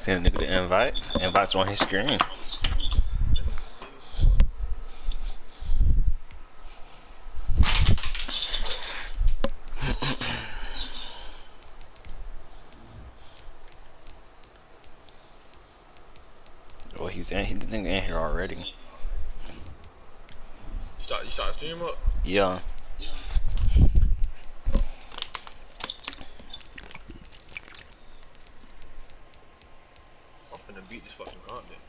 Send a nigga the invite. Invite's on his screen. Oh, he's in here already. You start stream up? Yeah. I'm finna beat this fucking gauntlet.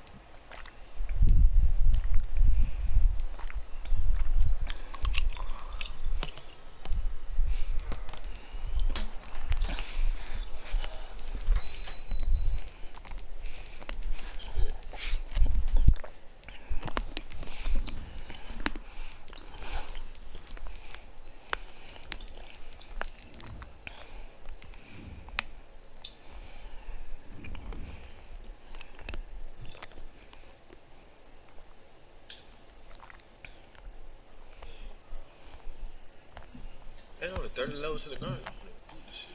Ain't only 30 levels to the gun. I'm finna beat this shit.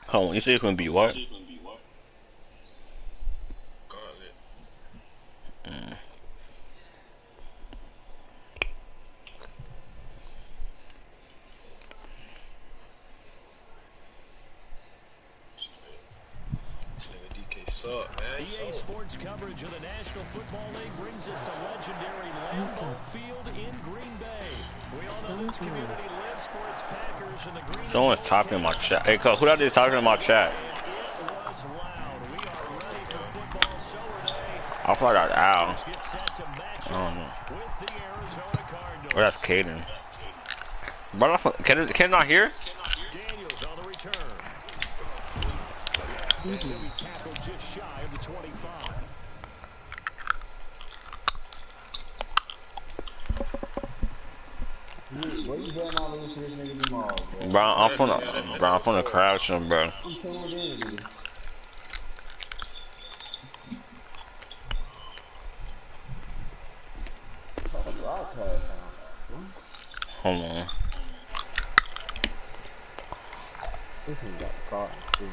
Hold on, you say it's gonna be what? Gauntlet. This nigga DK suck, man. EA Sports coverage of the National Football League brings us to legendary Lambeau Field in Green Bay. We all know this community lives for its Packers and the Green. Someone's talking in my chat. Hey, cuz, who that is talking in my chat? It was loud. We are ready for football, so are they. I thought that Al. Get set to match I don't know. up with the Arizona Cardinals. Oh, that's Caden. Bro, Caden not here? Daniels on the return. He'll be tackled just shy of the 25. Where you betting all this shit, nigga, tomorrow, bro? Bro, I'm finna crash him, bro. I'm telling you, dude. Hold on. This one got caught, too.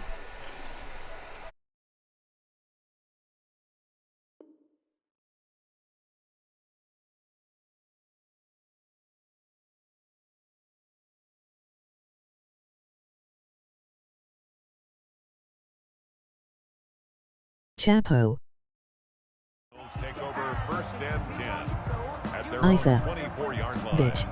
Chapo. Take over first and 10 at their own 24-yard line. Bitch.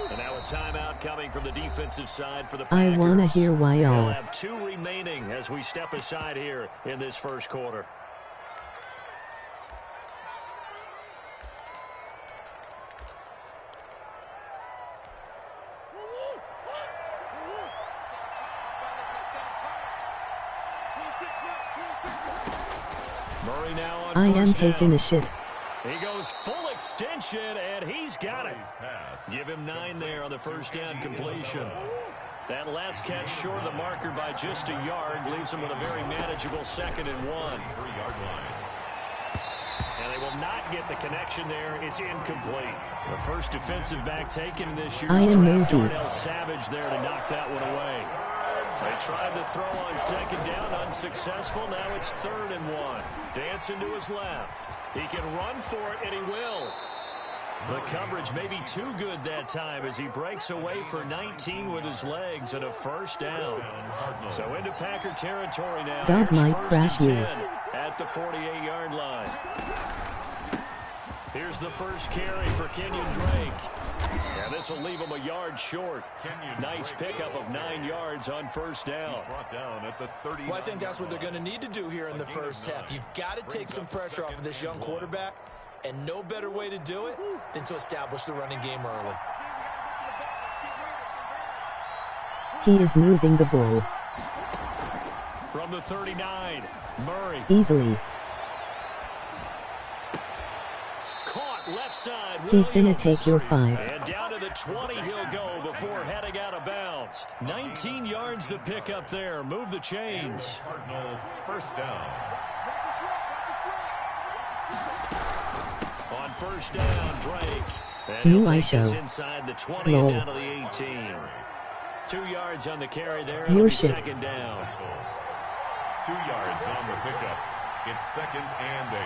And now a timeout coming from the defensive side for the Packers. I wanna hear why We'll y'all. have 2 remaining as we step aside here in this first quarter. Murray now on I am first taking down. a shit. He goes full extension, and he's got it. Give him 9 there on the first down completion. That last catch short of the marker by just a yard leaves him with a very manageable 2nd and 1. 3-yard line. And they will not get the connection there. It's incomplete. The first defensive back taken this year's I am draft, nosy. Darnell Savage there to knock that one away. They tried to throw on 2nd down, unsuccessful. Now it's 3rd and 1. Dancing to his left. He can run for it, and he will. The coverage may be too good that time as he breaks away for 19 with his legs and a first down. So into Packer territory now. Dog Here's might first crash and you. 10 at the 48-yard line. Here's the first carry for Kenyon Drake. And this will leave him a yard short. Nice pickup of 9 yards on first down. Brought down at the 30. Well, I think that's what they're going to need to do here in the first half. You've got to take some pressure off of this young quarterback, and no better way to do it than to establish the running game early. He is moving the ball. From the 39, Murray. Easily. Caught left side. He finna Williams. take your 5. And down to the the 20 he'll go before heading out of bounds. 19 yards to pick up there. Move the chains. Cardinal first down. On first down, Drake. And New he'll take ISO. this inside the 20 Roll. and down to the 18. 2 yards on the carry there. Your It'll be shit. second down. 2 yards on the pickup. It's 2nd and 8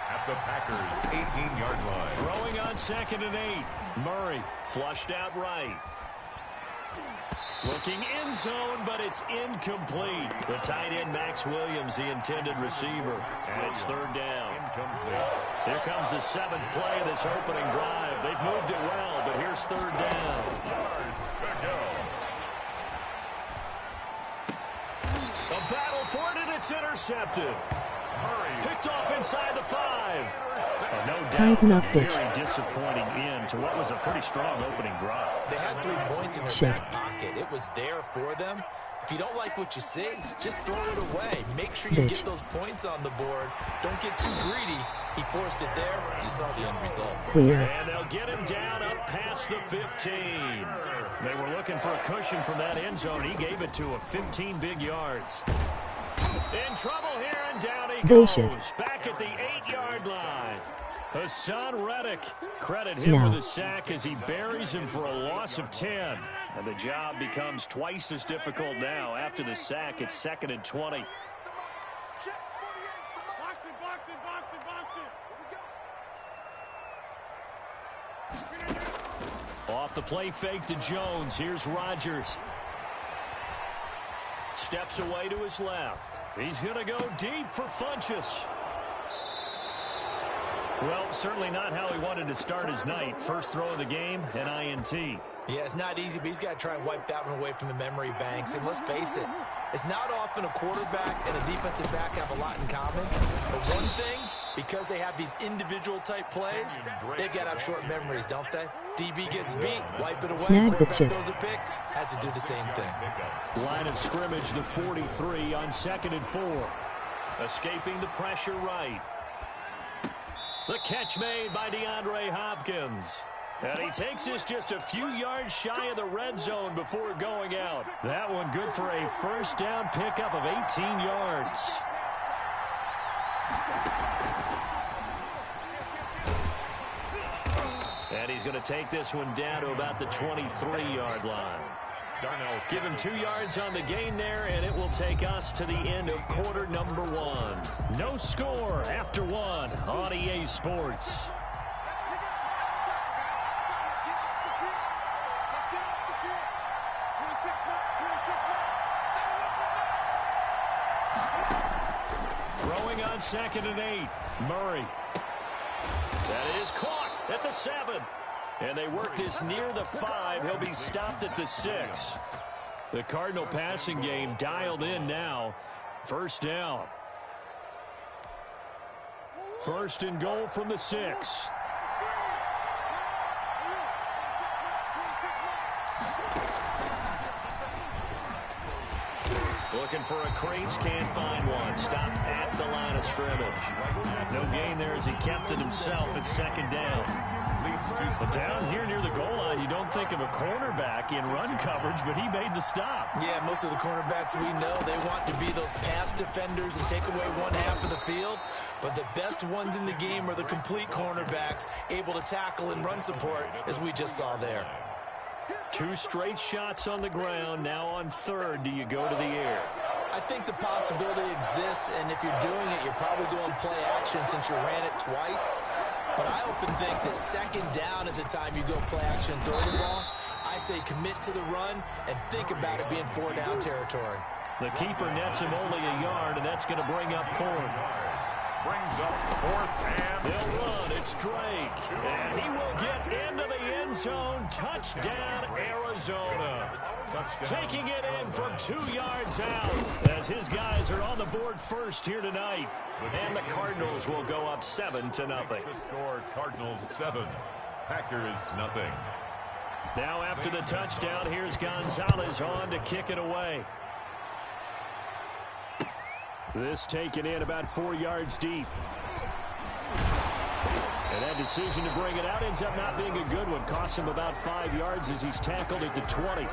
at the Packers' 18-yard line. Throwing on 2nd and 8. Murray flushed out right. Looking end zone, but it's incomplete. The tight end, Max Williams, the intended receiver. And it's 3rd down. Incomplete. Here comes the 7th play of this opening drive. They've moved it well, but here's 3rd down. Yards to go. A battle for it, and it's intercepted. Murray. Picked off inside the 5. No Tight doubt, enough a pitch. very disappointing end to what was a pretty strong opening drive. They had 3 points in their Shit. back pocket. It was there for them. If you don't like what you see, just throw it away. Make sure you Bitch. get those points on the board. Don't get too greedy. He forced it there. You saw the end result. Queer. And they'll get him down up past the 15. They were looking for a cushion from that end zone. He gave it to him. 15 big yards. In trouble here, and down he Bullshit. goes. Back at the 8-yard line. Hassan Reddick. Credit him No. with a sack as he buries him for a loss of 10. And the job becomes twice as difficult now. After the sack, it's 2nd and 20. Off the play fake to Jones. Here's Rodgers. Steps away to his left. He's going to go deep for Funchess. Well, certainly not how he wanted to start his night. First throw of the game, an INT. Yeah, it's not easy, but he's got to try and wipe that one away from the memory banks. And let's face it, it's not often a quarterback and a defensive back have a lot in common. But one thing, because they have these individual type plays, they've got to have short memories, don't they? DB gets beat, wipe it away. Snag the Quarterback chip. throws a pick, has to do the same thing. Line of scrimmage, the 43 on 2nd and 4. Escaping the pressure right. The catch made by DeAndre Hopkins. And he takes this just a few yards shy of the red zone before going out. That one good for a first down pickup of 18 yards. And he's going to take this one down to about the 23-yard line. Give him 2 yards on the gain there, and it will take us to the end of quarter number 1. No score after 1 on EA Sports. Throwing on 2nd and 8. Murray. That is caught at the 7. And they work this near the 5. He'll be stopped at the 6. The Cardinal passing game dialed in now. First down. 1st and goal from the 6. Looking for a crease, can't find one. Stopped at the line of scrimmage. No gain there as he kept it himself at 2nd down. But down here near the goal line, you don't think of a cornerback in run coverage, but he made the stop. Yeah, most of the cornerbacks we know, they want to be those pass defenders and take away one half of the field. But the best ones in the game are the complete cornerbacks, able to tackle and run support, as we just saw there. 2 straight shots on the ground. Now on 3rd, do you go to the air? I think the possibility exists, and if you're doing it, you're probably going play action since you ran it twice. But I often think that 2nd down is a time you go play action and throw the ball. I say commit to the run and think about it being 4-down territory. The keeper nets him only a yard, and that's going to bring up 4th. Brings up 4th and They'll run. It's Drake. And he will get into the end zone. Touchdown, Arizona. Taking it in from 2 yards out as his guys are on the board first here tonight. And the Cardinals will go up 7-0. The score, Cardinals 7, Packers nothing. Now after the touchdown, here's Gonzalez on to kick it away. This taken in about 4 yards deep. And that decision to bring it out ends up not being a good one. Costs him about 5 yards as he's tackled at the 20.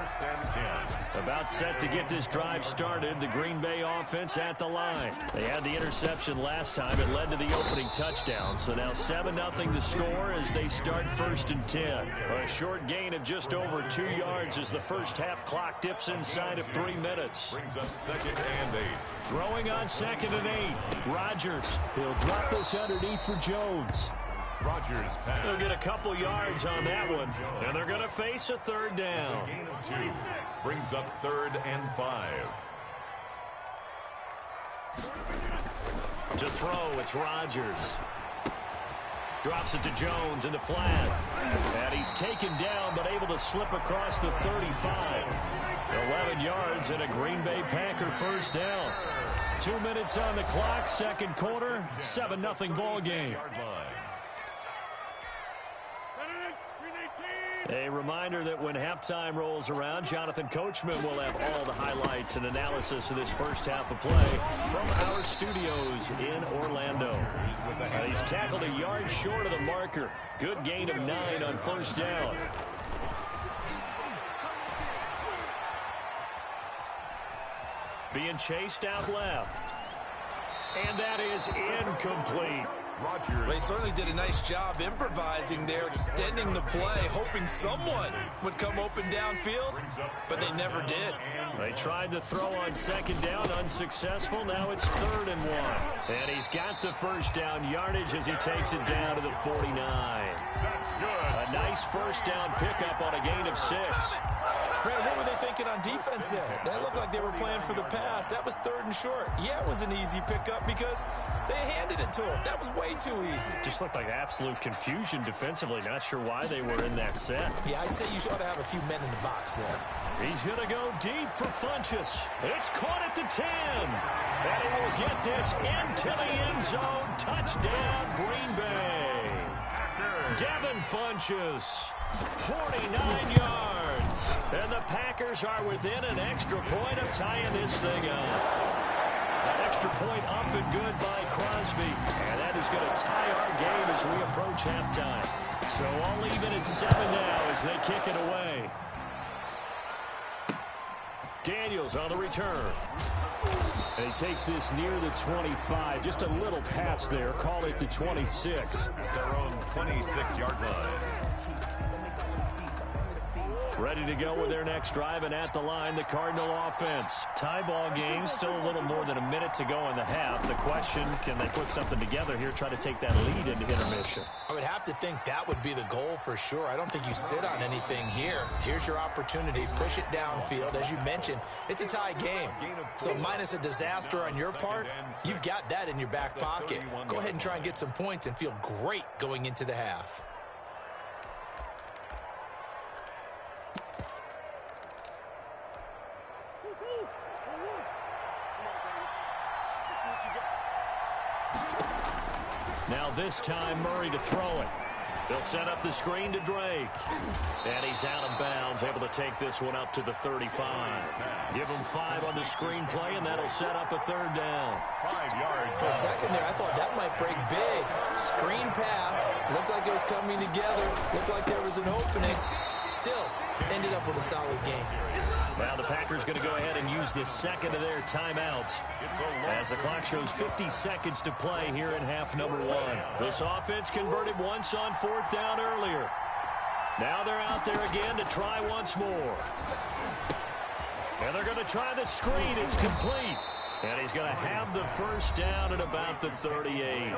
About set to get this drive started. The Green Bay offense at the line. They had the interception last time. It led to the opening touchdown. So now 7-0 to score as they start 1st and 10. A short gain of just over 2 yards as the first half clock dips inside of 3 minutes. Brings up 2nd and 8. Throwing on 2nd and 8. Rodgers. He'll drop this underneath for Jones. Rodgers pass. They'll get a couple yards on that one, and they're going to face a 3rd down. Gain of 2. Brings up 3rd and 5. To throw, it's Rodgers. Drops it to Jones in the flat. And he's taken down, but able to slip across the 35. 11 yards and a Green Bay Packer 1st down. 2 minutes on the clock, 2nd quarter, 7-0 ball game. A reminder that when halftime rolls around, Jonathan Coachman will have all the highlights and analysis of this first half of play from our studios in Orlando. He's tackled a yard short of the marker. Good gain of 9 on 1st down. Being chased out left. And that is incomplete. Rodgers. They certainly did a nice job improvising there, extending the play, hoping someone would come open downfield, but they never did. They tried to throw on 2nd down, unsuccessful. Now it's 3rd and 1. And he's got the 1st down yardage as he takes it down to the 49. That's good. A nice 1st down pickup on a gain of 6. Brandon, what were they thinking on defense there? That looked like they were playing for the pass. That was 3rd and short. Yeah, it was an easy pickup because they handed it to him. That was way too easy. Just looked like absolute confusion defensively. Not sure why they were in that set. Yeah, I'd say you ought to have a few men in the box there. He's going to go deep for Funchess. It's caught at the 10. And he will get this into the end zone. Touchdown, Green Bay. Devin Funchess, 49 yards. And the Packers are within an extra point of tying this thing up. An extra point up and good by Crosby. And that is going to tie our game as we approach halftime. So all even at 7 now as they kick it away. Daniels on the return. And he takes this near the 25. Just a little pass there. Call it the 26. At their own 26-yard line. Ready to go with their next drive, and at the line, the Cardinal offense. Tie ball game, still a little more than a minute to go in the half. The question, can they put something together here, try to take that lead into intermission? I would have to think that would be the goal for sure. I don't think you sit on anything here. Here's your opportunity. Push it downfield. As you mentioned, it's a tie game. So minus a disaster on your part, you've got that in your back pocket. Go ahead and try and get some points and feel great going into the half. Now this time, Murray to throw it. They'll set up the screen to Drake. And he's out of bounds, able to take this one up to the 35. Give him 5 on the screenplay, and that'll set up a 3rd down. 5 yards. For a second there, I thought that might break big. Screen pass. Looked like it was coming together. Looked like there was an opening. Still, ended up with a solid game. Now the Packers going to go ahead and use the second of their timeouts as the clock shows 50 seconds to play here in half number 1. This offense converted once on 4th down earlier. Now they're out there again to try once more. And they're going to try the screen. It's complete. And he's going to have the 1st down at about the 38.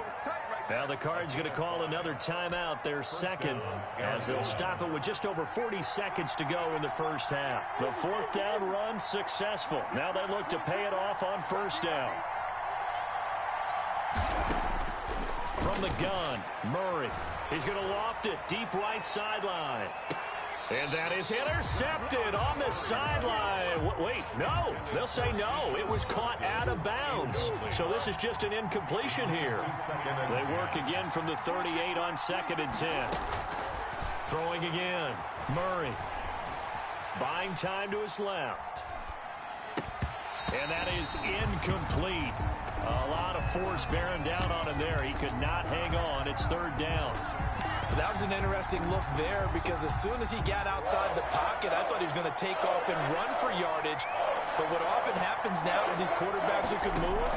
Now the Cards going to call another timeout, their second, as they'll stop it with just over 40 seconds to go in the first half. The 4th down run successful. Now they look to pay it off on 1st down. From the gun, Murray. He's going to loft it deep right sideline. And that is intercepted on the sideline. Wait, no. They'll say no. It was caught out of bounds. So this is just an incompletion here. They work again from the 38 on 2nd and 10. Throwing again. Murray. Buying time to his left. And that is incomplete. A lot of force bearing down on him there. He could not hang on. It's third down. That was an interesting look there because as soon as he got outside the pocket, I thought he was going to take off and run for yardage. But what often happens now with these quarterbacks who can move,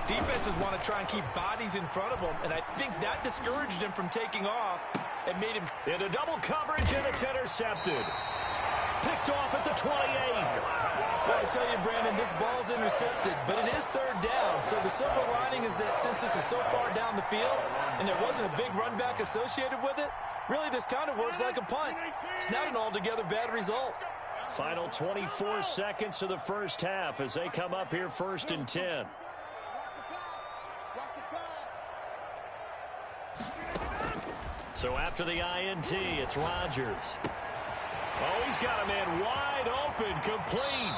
defenses want to try and keep bodies in front of them, and I think that discouraged him from taking off and made him into double coverage, and it's intercepted. Picked off at the 28. Well, I tell you, Brandon, this ball's intercepted, but it is third down. So the silver lining is that since this is so far down the field and there wasn't a big run back associated with it, really this kind of works like a punt. It's not an altogether bad result. Final 24 seconds of the first half as they come up here first and 10. So after the INT, it's Rodgers. Oh, he's got a man wide open, complete.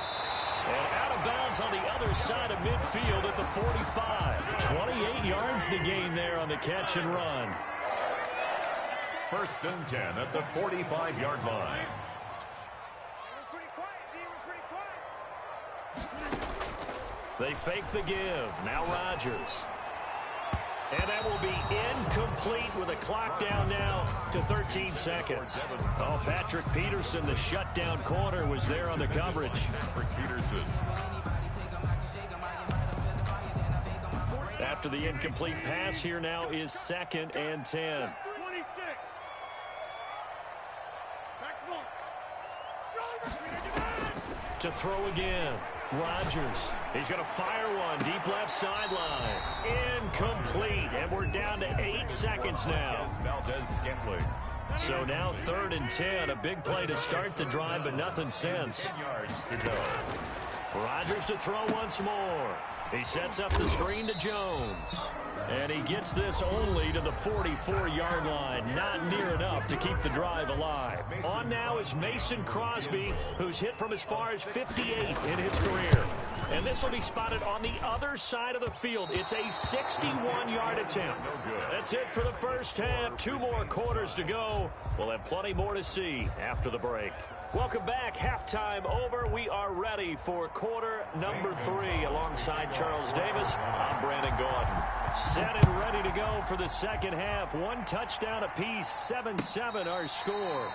And out of bounds on the other side of midfield at the 45. 28 yards the gain there on the catch and run. First and 10 at the 45-yard line. They fake the give. Now Rodgers. And that will be incomplete with a clock down now to 13 seconds. Oh, Patrick Peterson, the shutdown corner, was there on the coverage. Patrick Peterson. After the incomplete pass, here now is second and 10. To throw again. Rodgers. He's going to fire one. Deep left sideline. Incomplete. And we're down to 8 seconds now. So now third and 10. A big play to start the drive, but nothing since. 10 yards to go. Rodgers to throw once more. He sets up the screen to Jones. And he gets this only to the 44-yard line. Not near enough to keep the drive alive. On now is Mason Crosby, who's hit from as far as 58 in his career. And this will be spotted on the other side of the field. It's a 61-yard attempt. That's it for the first half. 2 more quarters to go. We'll have plenty more to see after the break. Welcome back. Halftime over. We are ready for quarter number 3. Alongside Charles Davis, I'm Brandon Gordon. Set and ready to go for the second half. 1 touchdown apiece. 7-7 our score.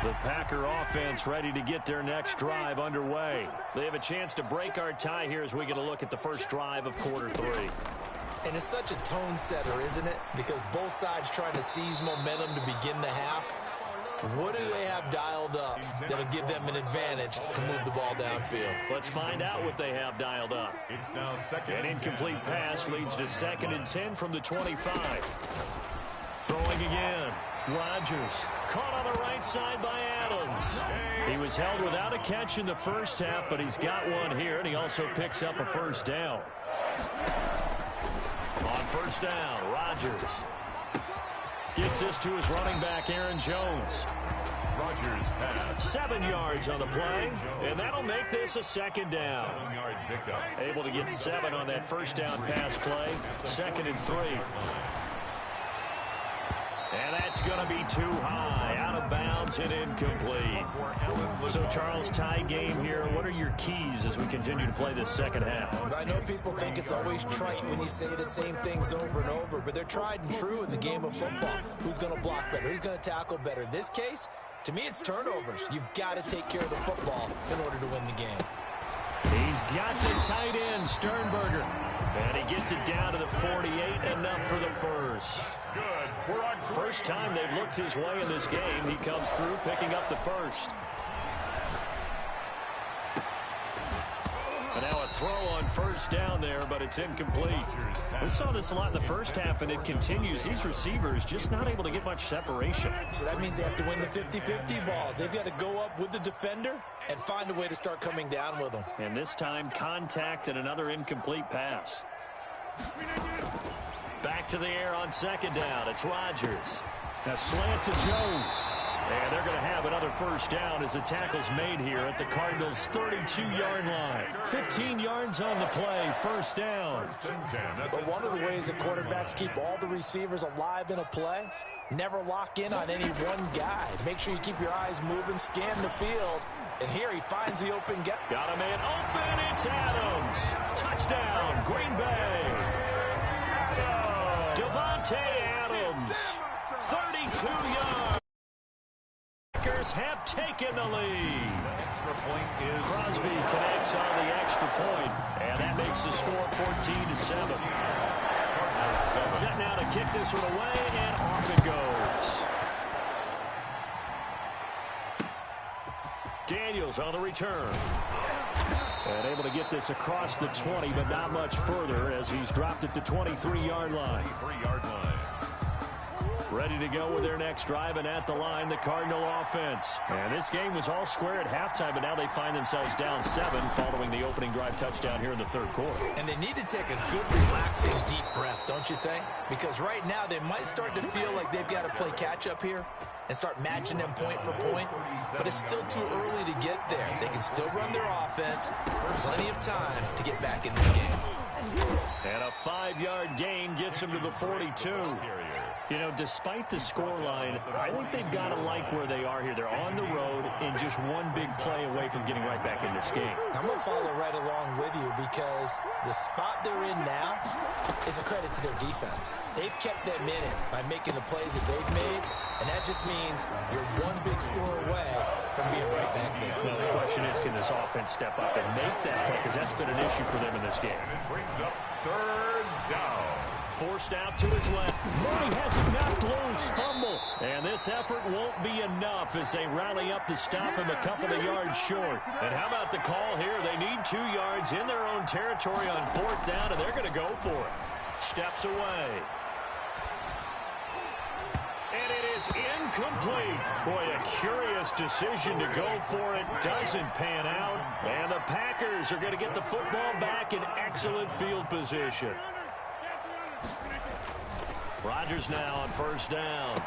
The Packer offense ready to get their next drive underway. They have a chance to break our tie here as we get a look at the first drive of quarter 3. And it's such a tone setter, isn't it? Because both sides trying to seize momentum to begin the half. What do they have dialed up that'll give them an advantage to move the ball downfield? Let's find out what they have dialed up. It's now second. An incomplete pass leads to second and 10 from the 25. Throwing again. Rodgers caught on the right side by Adams. He was held without a catch in the first half, but he's got one here, and he also picks up a first down. On first down, Rodgers gets this to his running back, Aaron Jones. Rodgers pass. 7 yards on the play, and that'll make this a second down. 7-yard pickup. Able to get 7 on that first down pass play. Second and 3. And that's going to be too high. Out of bounds and incomplete. So, Charles, tie game here. What are your keys as we continue to play this second half? I know people think it's always trite when you say the same things over and over, but they're tried and true in the game of football. Who's going to block better? Who's going to tackle better? In this case, to me, it's turnovers. You've got to take care of the football in order to win the game. He's got the tight end, Sternberger. And he gets it down to the 48, enough for the first. Good. First time they've looked his way in this game. He comes through picking up the first. And now a throw on first down there, but it's incomplete. We saw this a lot in the first half, and it continues. These receivers just not able to get much separation. So that means they have to win the 50-50 balls. They've got to go up with the defender and find a way to start coming down with them. And this time, contact and another incomplete pass. Back to the air on second down. It's Rodgers. A slant to Jones. And they're going to have another first down as the tackle's made here at the Cardinals' 32-yard line. 15 yards on the play, first down. But one of the ways the quarterbacks keep all the receivers alive in a play, never lock in on any one guy. Make sure you keep your eyes moving, scan the field. And here he finds the open guy. Got a man open. It's Adams. Touchdown, Green Bay. Devontae Adams, 32 yards. Packers have taken the lead. Crosby connects on the extra point, and that makes the score 14-7. Set now to kick this one away, and off it goes. Daniels on the return. And able to get this across the 20, but not much further as he's dropped it to 23-yard line. Ready to go with their next drive, and at the line, the Cardinal offense. And this game was all square at halftime, but now they find themselves down 7 following the opening drive touchdown here in the third quarter. And they need to take a good, relaxing, deep breath, don't you think? Because right now they might start to feel like they've got to play catch-up here and start matching them point for point. But it's still too early to get there. They can still run their offense. Plenty of time to get back in this game. And a 5-yard gain gets him to the 42. You know, despite the scoreline, I think they've got to like where they are here. They're on the road and just one big play away from getting right back in this game. I'm going to follow right along with you because the spot they're in now is a credit to their defense. They've kept them in it by making the plays that they've made, and that just means you're one big score away from being right back there. Well, the question is, can this offense step up and make that play? Because that's been an issue for them in this game. It brings up third down. Forced out to his left. Murray has it knocked loose. Fumble. And this effort won't be enough as they rally up to stop him a couple of yards short. And how about the call here? They need 2 yards in their own territory on fourth down, and they're going to go for it. Steps away. And it is incomplete. Boy, a curious decision to go for it. Doesn't pan out. And the Packers are going to get the football back in excellent field position. Rodgers now on first down.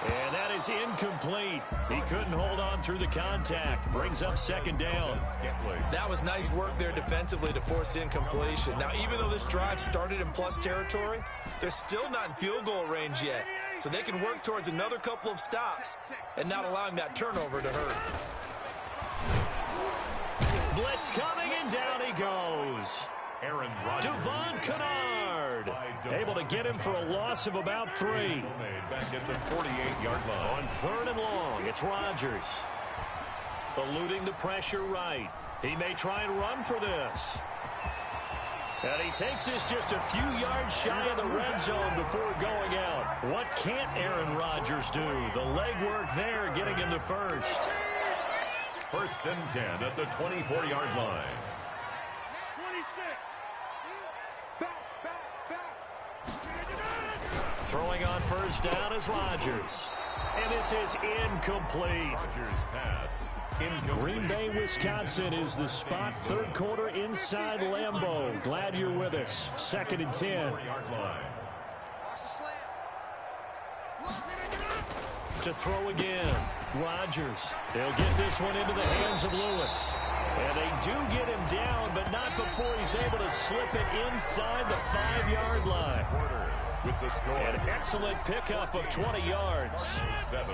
And that is incomplete. He couldn't hold on through the contact. Brings up second down. That was nice work there defensively to force incompletion. Now, even though this drive started in plus territory, they're still not in field goal range yet. So they can work towards another couple of stops and not allowing that turnover to hurt. Blitz coming, and down he goes. Aaron Rodgers. Devon Kennard able to get him for a loss of about 3. Back at the 48-yard line. On third and long, it's Rodgers. Eluding the pressure right. He may try and run for this. And he takes this just a few yards shy of the red zone before going out. What can't Aaron Rodgers do? The legwork there getting him to first. First and 10 at the 24-yard line. Throwing on first down is Rodgers. And this is incomplete. Rodgers pass. Incomplete. Green Bay, Wisconsin is the spot. Third quarter inside Lambeau. Glad you're with us. Second and 10. 4-yard line. To throw again. Rodgers. They'll get this one into the hands of Lewis. And they do get him down, but not before he's able to slip it inside the 5-yard line. With the score. An excellent pickup of 20 yards. 7.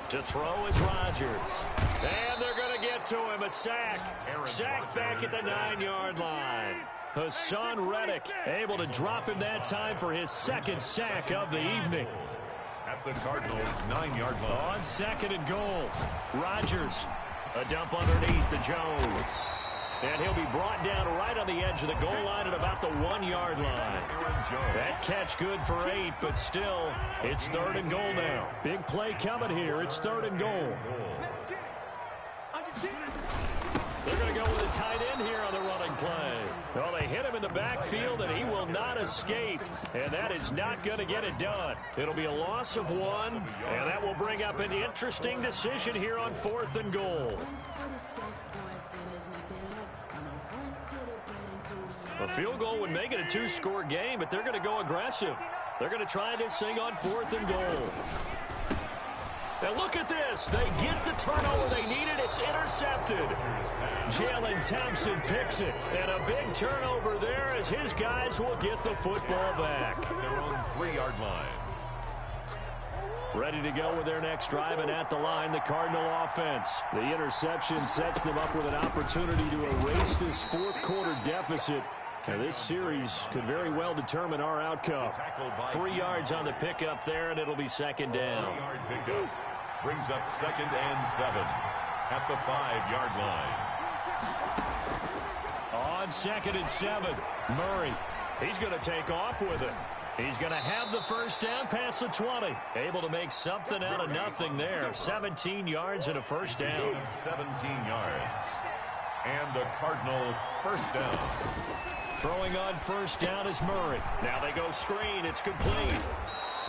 To throw is Rodgers. And they're going to get to him. A sack. Sack back at the 9-yard line. Hassan Reddick able to drop him that time for his second sack of the evening. At the Cardinals' 9-yard line. On second and goal. Rodgers. A dump underneath to Jones. And he'll be brought down right on the edge of the goal line at about the 1-yard line. That catch good for 8, but still, it's third and goal now. Big play coming here. It's third and goal. They're going to go with a tight end here on the running play. Well, they hit him in the backfield, and he will not escape, and that is not going to get it done. It'll be a loss of 1, and that will bring up an interesting decision here on 4th and goal. A field goal would make it a 2-score game, but they're going to go aggressive. They're going to try this thing on 4th and goal. Now look at this. They get the turnover they needed. It's intercepted. Jalen Thompson picks it. And a big turnover there as his guys will get the football back. Their own 3-yard line. Ready to go with their next drive, and at the line, the Cardinal offense. The interception sets them up with an opportunity to erase this fourth-quarter deficit. Now, this series could very well determine our outcome. 3 yards on the pickup there, and it'll be second down. 3-yard pickup brings up 2nd and 7 at the 5-yard line. On 2nd and 7, Murray. He's going to take off with it. He's going to have the first down past the 20. Able to make something out of nothing there. 17 yards and a first down. 17 yards. And a Cardinal first down. Throwing on first down is Murray. Now they go screen. It's complete.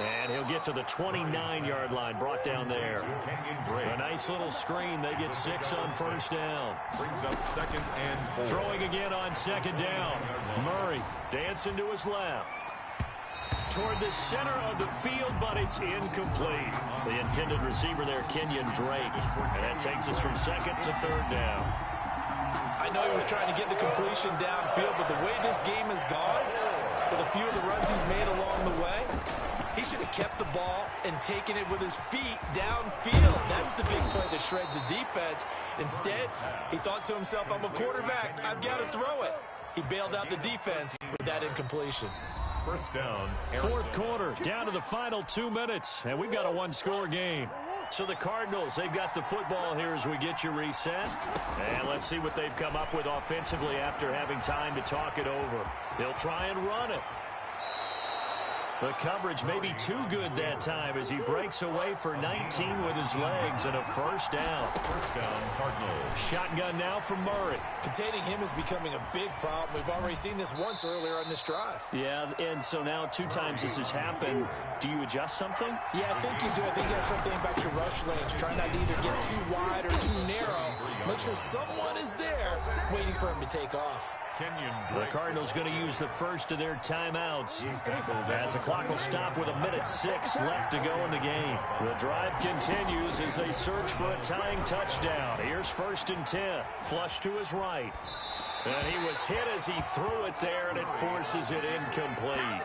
And he'll get to the 29-yard line, brought down there. A nice little screen. They get 6 on first down. Brings up 2nd and 4. Throwing again on 2nd down. Murray dancing to his left. Toward the center of the field, but it's incomplete. The intended receiver there, Kenyon Drake. And that takes us from 2nd to 3rd down. I know he was trying to get the completion downfield, but the way this game has gone, with a few of the runs he's made along the way, he should have kept the ball and taken it with his feet downfield. That's the big play that shreds the defense. Instead, he thought to himself, I'm a quarterback. I've got to throw it. He bailed out the defense with that incompletion. First down. Fourth quarter, down to the final 2 minutes, and we've got a 1-score game. So the Cardinals, they've got the football here as we get you reset. And let's see what they've come up with offensively after having time to talk it over. They'll try and run it. The coverage may be too good that time as he breaks away for 19 with his legs and a first down. First down, Cardinals. Shotgun now from Murray. Containing him is becoming a big problem. We've already seen this once earlier on this drive. Yeah, and so now 2 times this has happened. Do you adjust something? Yeah, I think you do. I think you have something about your rush lanes. Try not to either get too wide or too narrow. Make sure someone is there waiting for him to take off. The Cardinals going to use the first of their timeouts as the clock will stop with 1:06 left to go in the game. The drive continues as they search for a tying touchdown. Here's 1st and 10. Flush to his right. And he was hit as he threw it there, and it forces it incomplete.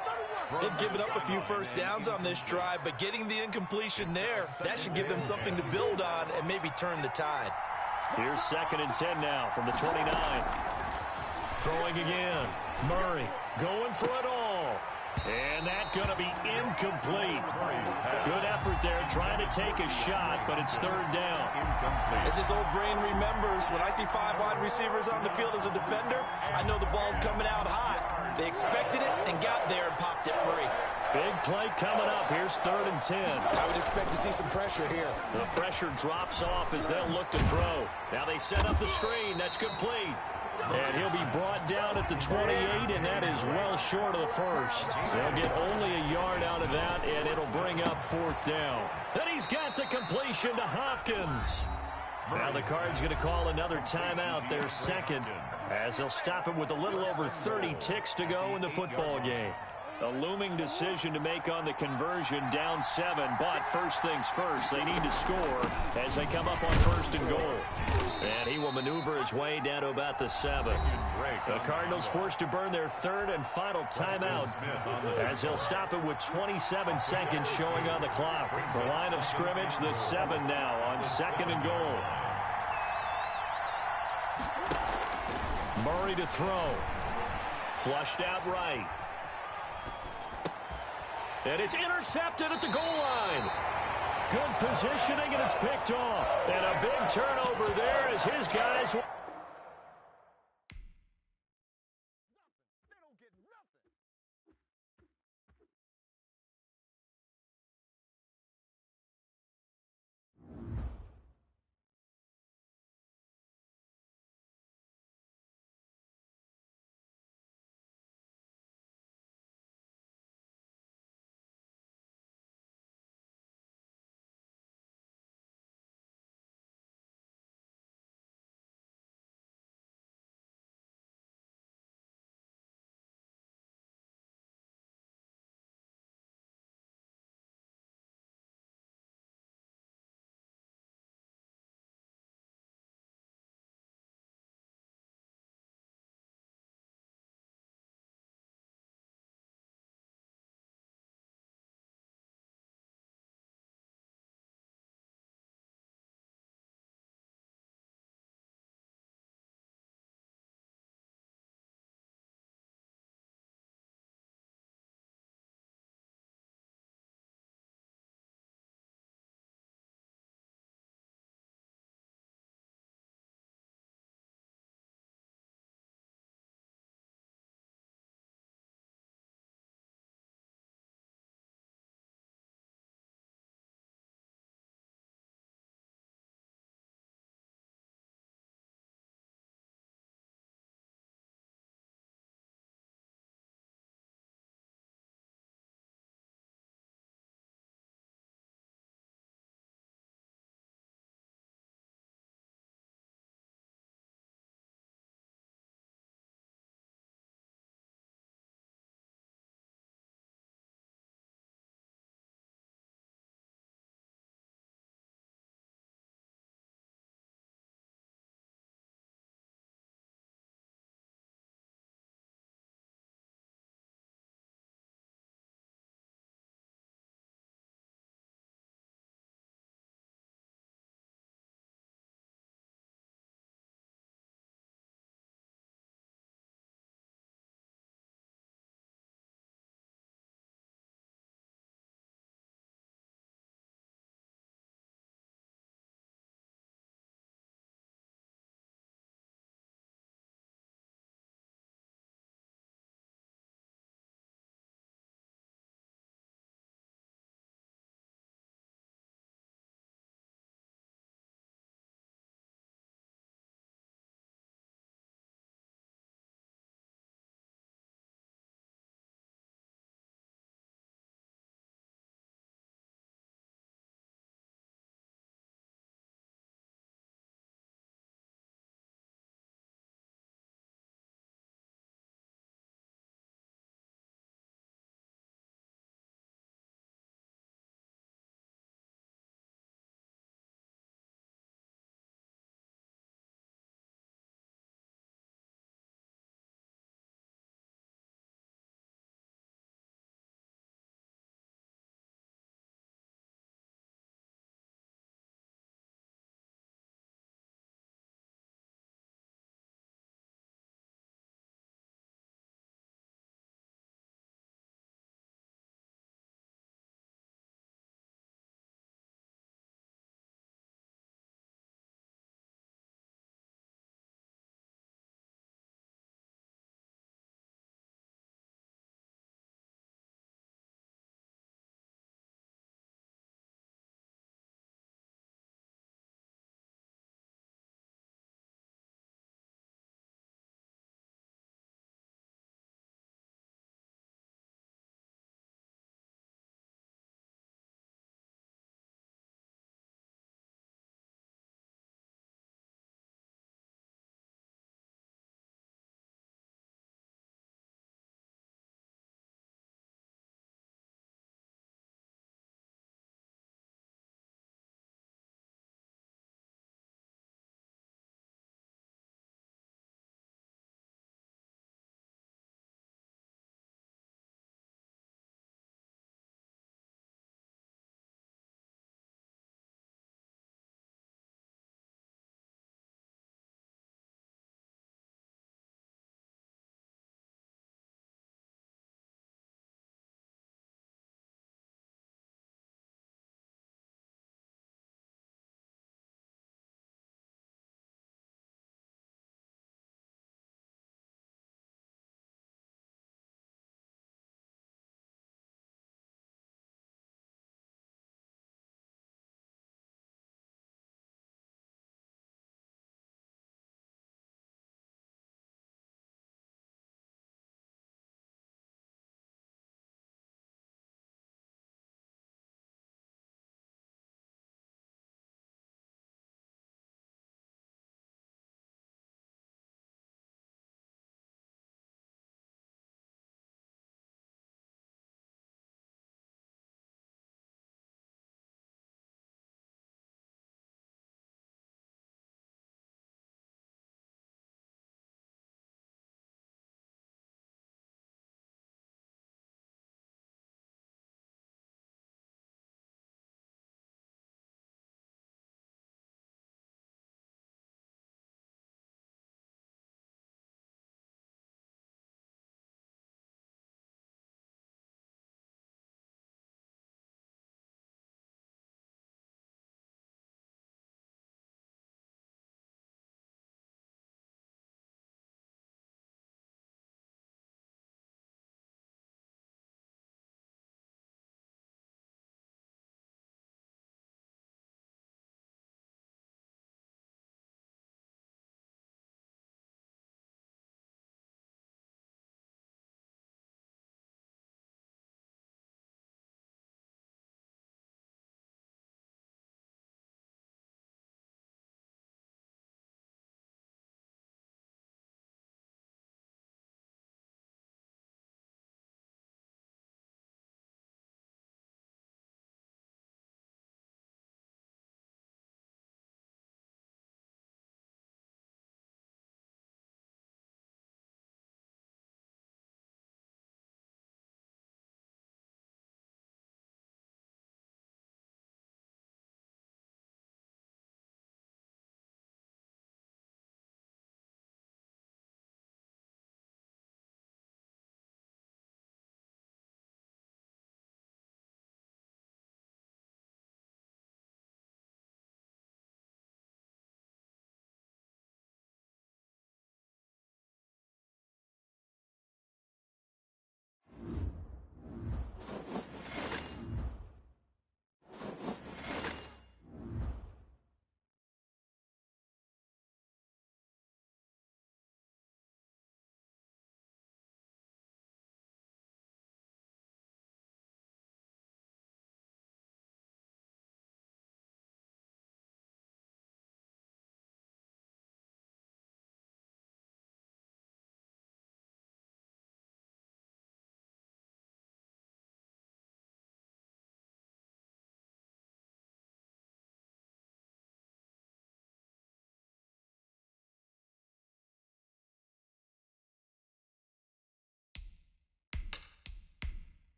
They've given up a few first downs on this drive, but getting the incompletion there, that should give them something to build on and maybe turn the tide. Here's 2nd and 10 now from the 29. Throwing again. Murray going for it all. And that's going to be incomplete. Good effort there trying to take a shot, but it's 3rd down. As his old brain remembers, when I see 5 wide receivers on the field as a defender, I know the ball's coming out high. They expected it and got there and popped it free. Big play coming up. Here's 3rd and 10. I would expect to see some pressure here. The pressure drops off as they'll look to throw. Now they set up the screen. That's complete. And he'll be brought down at the 28, and that is well short of the first. They'll get only a yard out of that, and it'll bring up 4th down. And he's got the completion to Hopkins. Now the Cards going to call another timeout, their 2nd, as they'll stop it with a little over 30 ticks to go in the football game. A looming decision to make on the conversion, down 7, but first things first, they need to score as they come up on 1st and goal. And he will maneuver his way down to about the 7. The Cardinals forced to burn their 3rd and final timeout as they'll stop it with 27 seconds showing on the clock. The line of scrimmage, the 7 now on 2nd and goal. Murray to throw. Flushed out right. And it's intercepted at the goal line. Good positioning, and it's picked off. And a big turnover there as his guys...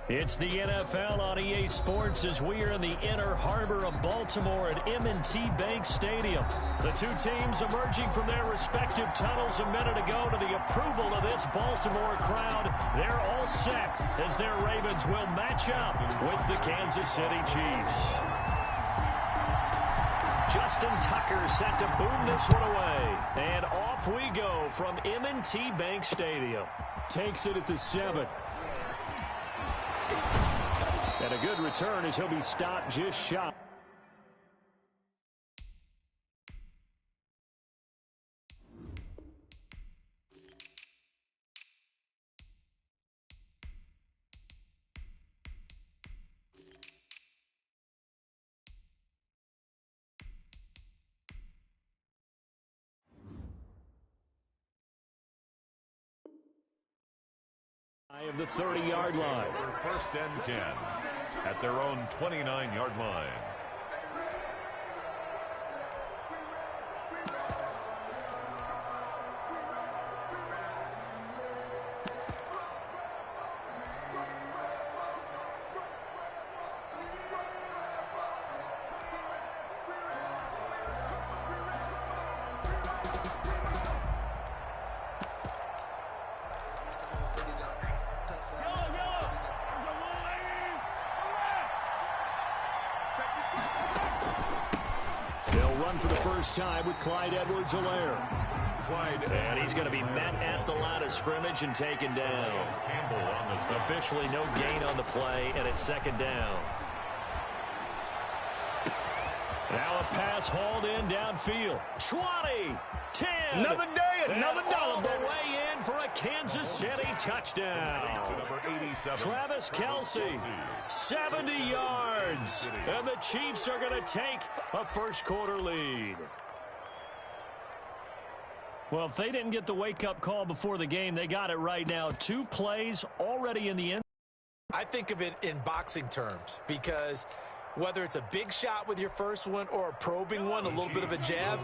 It's the NFL on EA Sports as we are in the inner harbor of Baltimore at M&T Bank Stadium. The two teams emerging from their respective tunnels a minute ago to the approval of this Baltimore crowd. They're all set as their Ravens will match up with the Kansas City Chiefs. Justin Tucker set to boom this one away. And off we go from M&T Bank Stadium. Takes it at the 7. And a good return as he'll be stopped just shy. Of the 30-yard line. First and 10 at their own 29-yard line. For the first time with Clyde Edwards-Helaire. And he's going to be met at the line of scrimmage and taken down. Officially no gain on the play, and it's second down. Now a pass hauled in downfield. 20, 10. Another day, another all dollar. the way in for a Kansas City touchdown. Travis Kelce, 70 yards. And the Chiefs are going to take a first-quarter lead. Well, if they didn't get the wake-up call before the game, they got it right now. 2 plays already in the end. I think of it in boxing terms because whether it's a big shot with your first one or a probing one, a little bit of a jab,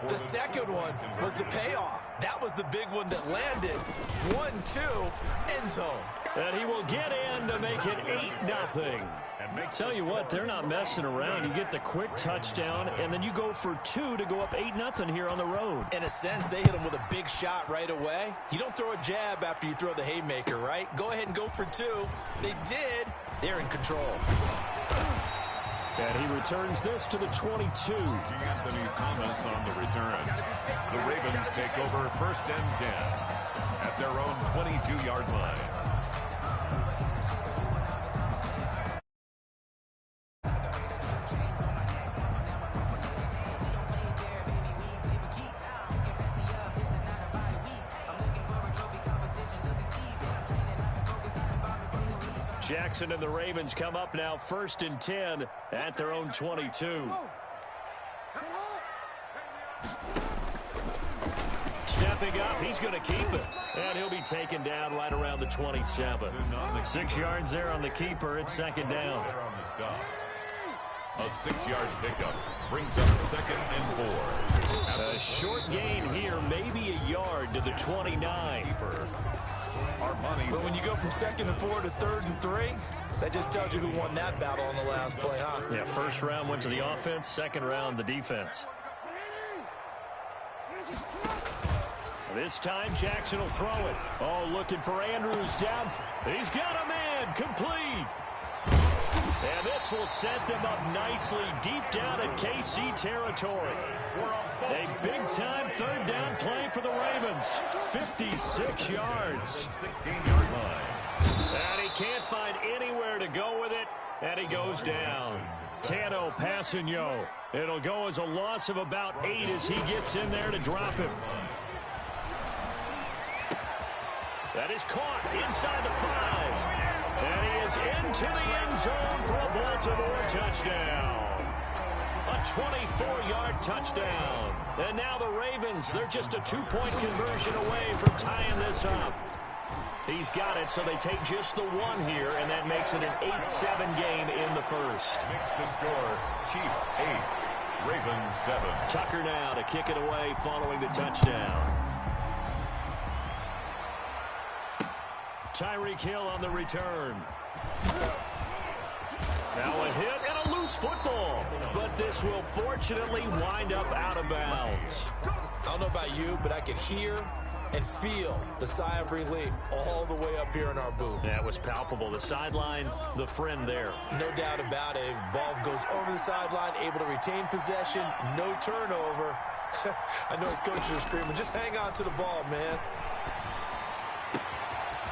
the second one was the payoff. That was the big one that landed. 1-2, end zone. And he will get in to make it 8-0. Tell you what, they're not messing around. You get the quick touchdown, and then you go for 2 to go up 8-0 here on the road. In a sense, they hit him with a big shot right away. You don't throw a jab after you throw the haymaker, right? Go ahead and go for 2. They did. They're in control. And he returns this to the 22. Anthony Thomas on the return. The Ravens take over first and 10 at their own 22-yard line. Jackson and the Ravens come up now first and 10 at their own 22. Stepping up, he's going to keep it. And he'll be taken down right around the 27. 6 yards there on the keeper. It's second down. A 6-yard pickup brings up second and 4. A short gain here, maybe a yard to the 29. But when you go from second and 4 to third and 3, that just tells you who won that battle on the last play, huh? Yeah, first round went to the offense, second round the defense. This time Jackson will throw it. Oh, looking for Andrews down. He's got a man, complete. And this will set them up nicely deep down in KC territory. A big-time third down play for the Ravens. 56 yards. 16-yard line. And he can't find anywhere to go with it, and he goes down. Tano Passanio. It'll go as a loss of about 8 as he gets in there to drop him. That is caught inside the 5. And he is into the end zone for a Baltimore touchdown. A 24-yard touchdown. And now the Ravens, they're just a 2-point conversion away from tying this up. He's got it, so they take just the 1 here, and that makes it an 8-7 game in the first. Makes the score Chiefs 8, Ravens 7. Tucker now to kick it away following the touchdown. Tyreek Hill on the return. Now a hit and a loose football. But this will fortunately wind up out of bounds. I don't know about you, but I could hear and feel the sigh of relief all the way up here in our booth. That was palpable. The sideline, the friend there. No doubt about it. Ball goes over the sideline, able to retain possession, no turnover. I know his coaches are screaming, just hang on to the ball, man.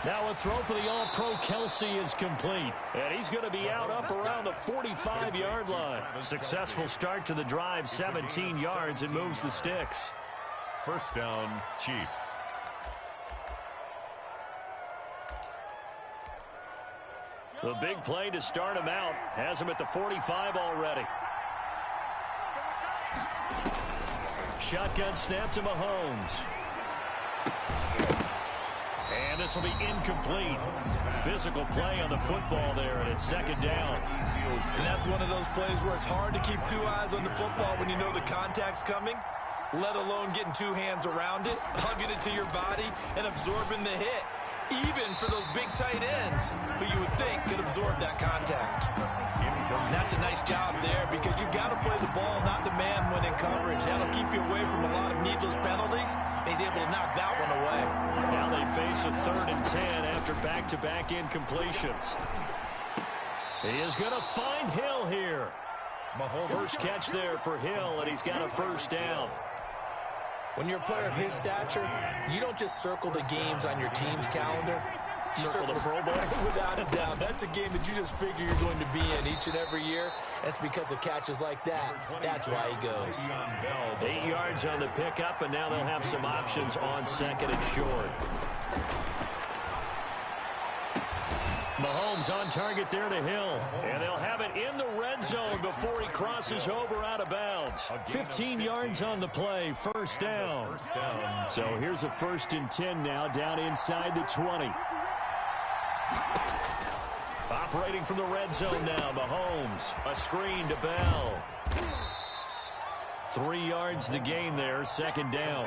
Now a throw for the All-Pro Kelsey is complete. And he's going to be out up around the 45-yard line. Successful start to the drive, 17 yards, and moves the sticks. First down, Chiefs. The big play to start him out. Has him at the 45 already. Shotgun snap to Mahomes. And this will be incomplete. Physical play on the football there, and it's second down. And that's one of those plays where it's hard to keep two eyes on the football when you know the contact's coming, let alone getting two hands around it, hugging it to your body, and absorbing the hit. Even for those big tight ends who you would think could absorb that contact. And that's a nice job there because you've got to play the ball, not the man when in coverage. That'll keep you away from a lot of needless penalties, and he's able to knock that one away. Now they face a 3rd and 10 after back-to-back incompletions. He is going to find Hill here. First catch there for Hill, and he's got a first down. When you're a player of his stature, you don't just circle the games on your team's calendar. You circle the Pro Bowl. Without a doubt. That's a game that you just figure you're going to be in each and every year. That's because of catches like that. That's why he goes. 8 yards on the pickup, and now they'll have some options on 2nd and short. Mahomes on target there to Hill. And they'll have it in the red zone before he crosses over out of bounds. 15 yards on the play, first down. So here's a 1st and 10 now, down inside the 20. Operating from the red zone now, Mahomes. A screen to Bell. 3 yards the gain there, second down.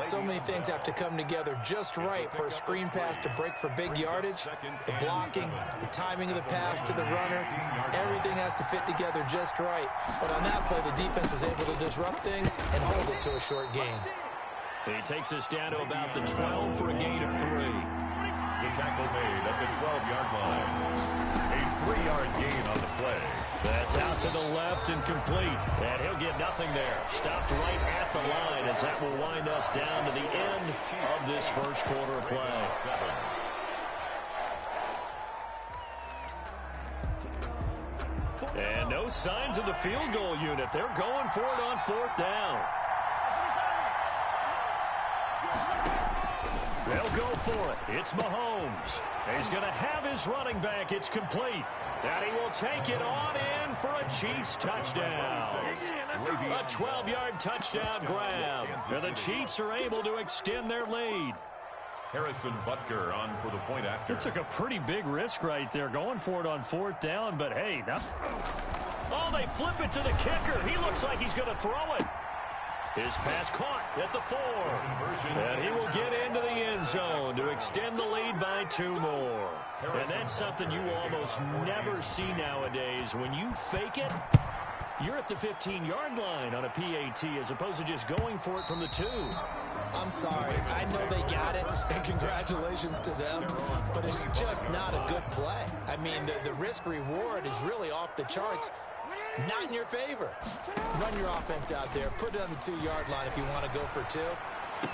So many things have to come together just right for a screen pass to break for big yardage. The blocking, the timing of the pass to the runner, everything has to fit together just right. But on that play, the defense was able to disrupt things and hold it to a short gain. He takes us down to about the 12 for a gain of 3. The tackle made at the 12-yard line. A 3-yard gain on the play. That's out to the left and complete. And he'll get nothing there. Stopped right at the line as that will wind us down to the end of this first quarter of play. And no signs of the field goal unit. They're going for it on 4th down. They'll go for it. It's Mahomes. He's going to have his running back. It's complete. And he will take it on in for a Chiefs touchdown. A 12-yard touchdown grab. And the Chiefs are able to extend their lead. Harrison Butker on for the point after. It took a pretty big risk right there, going for it on 4th down. But, hey, oh, they flip it to the kicker. He looks like he's going to throw it. His pass caught at the 4. And he will get into the end zone to extend the lead by 2 more. And that's something you almost never see nowadays. When you fake it, you're at the 15-yard line on a PAT as opposed to just going for it from the 2. I'm sorry. I know they got it, and congratulations to them, but it's just not a good play. I mean, the risk-reward is really off the charts. Not in your favor. Run your offense out there. Put it on the 2-yard line if you want to go for 2.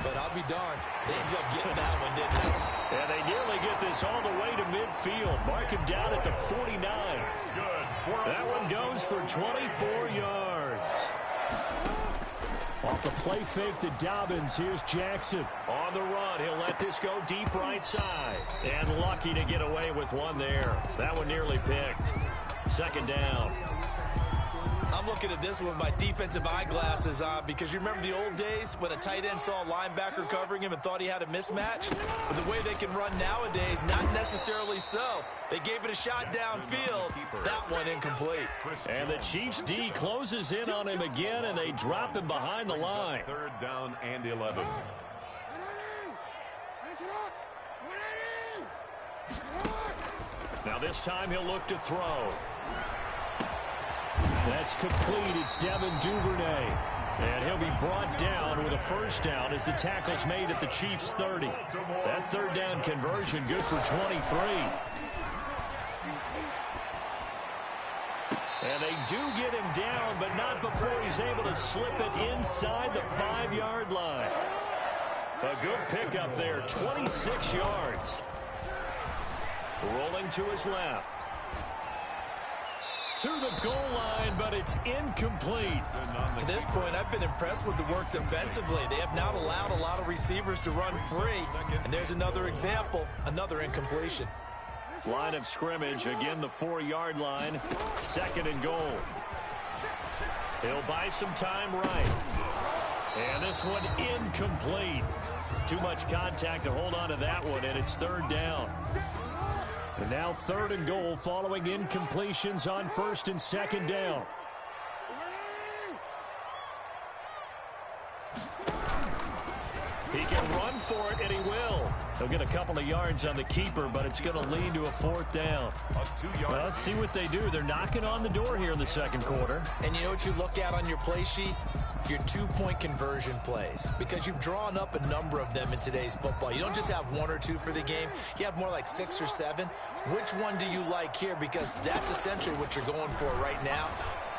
But I'll be darned. They ended up getting that one, didn't they? And they nearly get this all the way to midfield. Mark him down at the 49. That one goes for 24 yards. Off the play fake to Dobbins, here's Jackson. On the run, he'll let this go deep right side. And lucky to get away with one there. That one nearly picked. Second down. I'm looking at this with my defensive eyeglasses on because you remember the old days when a tight end saw a linebacker covering him and thought he had a mismatch? But the way they can run nowadays, not necessarily so. They gave it a shot downfield. That one incomplete. And the Chiefs D closes in on him again, and they drop him behind the line. 3rd down and 11. Now this time he'll look to throw. That's complete. It's Devin Duvernay. And he'll be brought down with a first down as the tackle's made at the Chiefs' 30. That third down conversion good for 23. And they do get him down, but not before he's able to slip it inside the 5-yard line. A good pickup there, 26 yards. Rolling to his left. To the goal line, but it's incomplete. To this point, I've been impressed with the work defensively. They have not allowed a lot of receivers to run free. And there's another example, another incompletion. Line of scrimmage, again the 4-yard line. 2nd and goal. He'll buy some time right. And this one incomplete. Too much contact to hold on to that one, and it's 3rd down. And now 3rd and goal following incompletions on 1st and 2nd down. He can run for it, and he will. He'll get a couple of yards on the keeper, but it's going to lead to a 4th down. Well, let's see what they do. They're knocking on the door here in the 2nd quarter. And you know what you look at on your play sheet? Your 2-point conversion plays, because you've drawn up a number of them in today's football. You don't just have 1 or 2 for the game. You have more like 6 or 7. Which one do you like here? Because that's essentially what you're going for right now.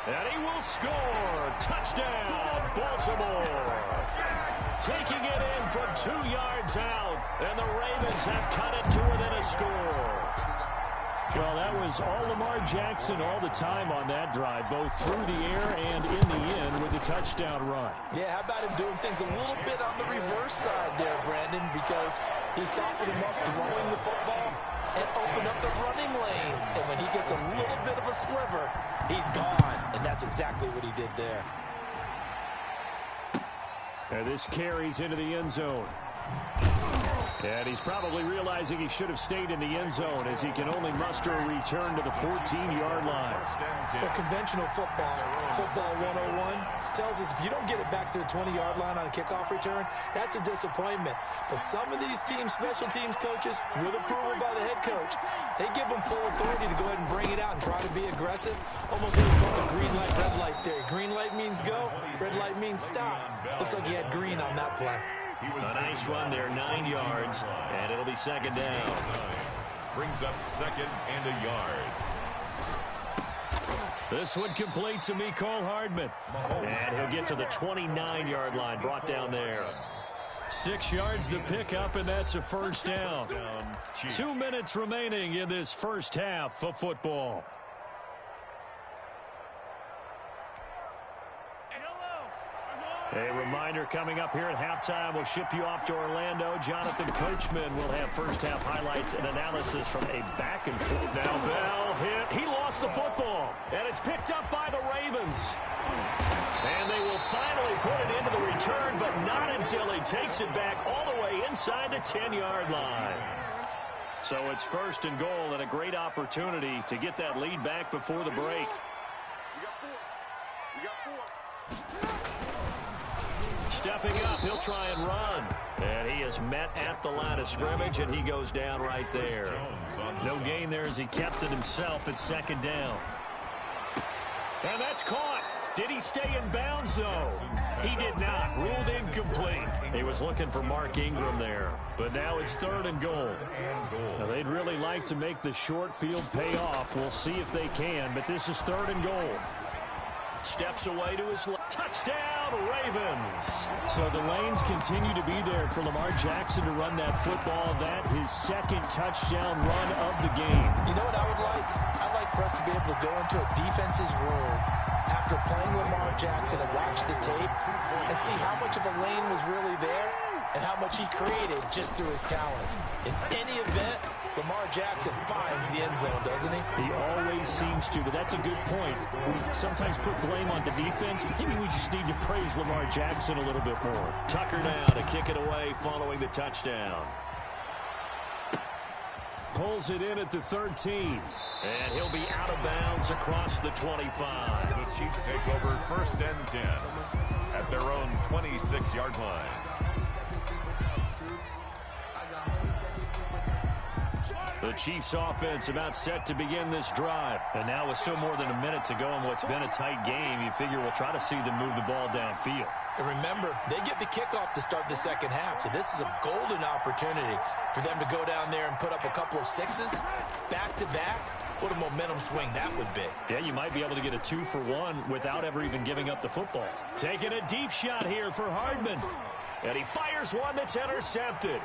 And he will score. Touchdown, Baltimore. Taking it in from 2 yards out. And the Ravens have cut it to within a score. Well, that was all Lamar Jackson all the time on that drive, both through the air and in the end with the touchdown run. Yeah, how about him doing things a little bit on the reverse side there, Brandon, because he softened him up throwing the football and opened up the running lanes. And when he gets a little bit of a sliver, he's gone. And that's exactly what he did there. And this carries into the end zone. And he's probably realizing he should have stayed in the end zone as he can only muster a return to the 14-yard line. But conventional football 101, tells us if you don't get it back to the 20-yard line on a kickoff return, that's a disappointment. But some of these teams, special teams coaches, with approval by the head coach, they give them full authority to go ahead and bring it out and try to be aggressive. Almost what we call the green light, red light theory. Green light means go, red light means stop. Looks like he had green on that play. A nice run there, 9 yards, and it'll be 2nd down. Brings up 2nd and a yard. This one complete to Mecole Hardman. And he'll get to the 29-yard line, brought down there. 6 yards to pick up, and that's a 1st down. 2 minutes remaining in this first half of football. A reminder coming up here at halftime, we'll ship you off to Orlando. Jonathan Coachman will have first-half highlights and analysis from a back-and-forth. Now Bell hit. He lost the football, and it's picked up by the Ravens. And they will finally put it into the return, but not until he takes it back all the way inside the 10-yard line. So it's 1st and goal, and a great opportunity to get that lead back before the break. Stepping up, he'll try and run. And he is met at the line of scrimmage, and he goes down right there. No gain there as he kept it himself at 2nd down. And that's caught. Did he stay in bounds, though? He did not. Ruled incomplete. He was looking for Mark Ingram there. But now it's 3rd and goal. Now, they'd really like to make the short field pay off. We'll see if they can, but this is 3rd and goal. Steps away to his left. Touchdown, Ravens. So the lanes continue to be there for Lamar Jackson to run that football. That his 2nd touchdown run of the game. You know what I would like? I'd like for us to be able to go into a defense's room after playing Lamar Jackson and watch the tape and see how much of a lane was really there and how much he created just through his talents. In any event, Lamar Jackson finds the end zone, doesn't he? He always seems to, but that's a good point. We sometimes put blame on the defense. Maybe we just need to praise Lamar Jackson a little bit more. Tucker now to kick it away following the touchdown. Pulls it in at the 13. And he'll be out of bounds across the 25. The Chiefs take over 1st and 10 at their own 26-yard line. The Chiefs offense about set to begin this drive. And now with still more than a minute to go in what's been a tight game, you figure we'll try to see them move the ball downfield. And remember, they get the kickoff to start the second half, so this is a golden opportunity for them to go down there and put up a couple of sixes back-to-back. What a momentum swing that would be. Yeah, you might be able to get a 2-for-1 without ever even giving up the football. Taking a deep shot here for Hardman. And he fires one that's intercepted.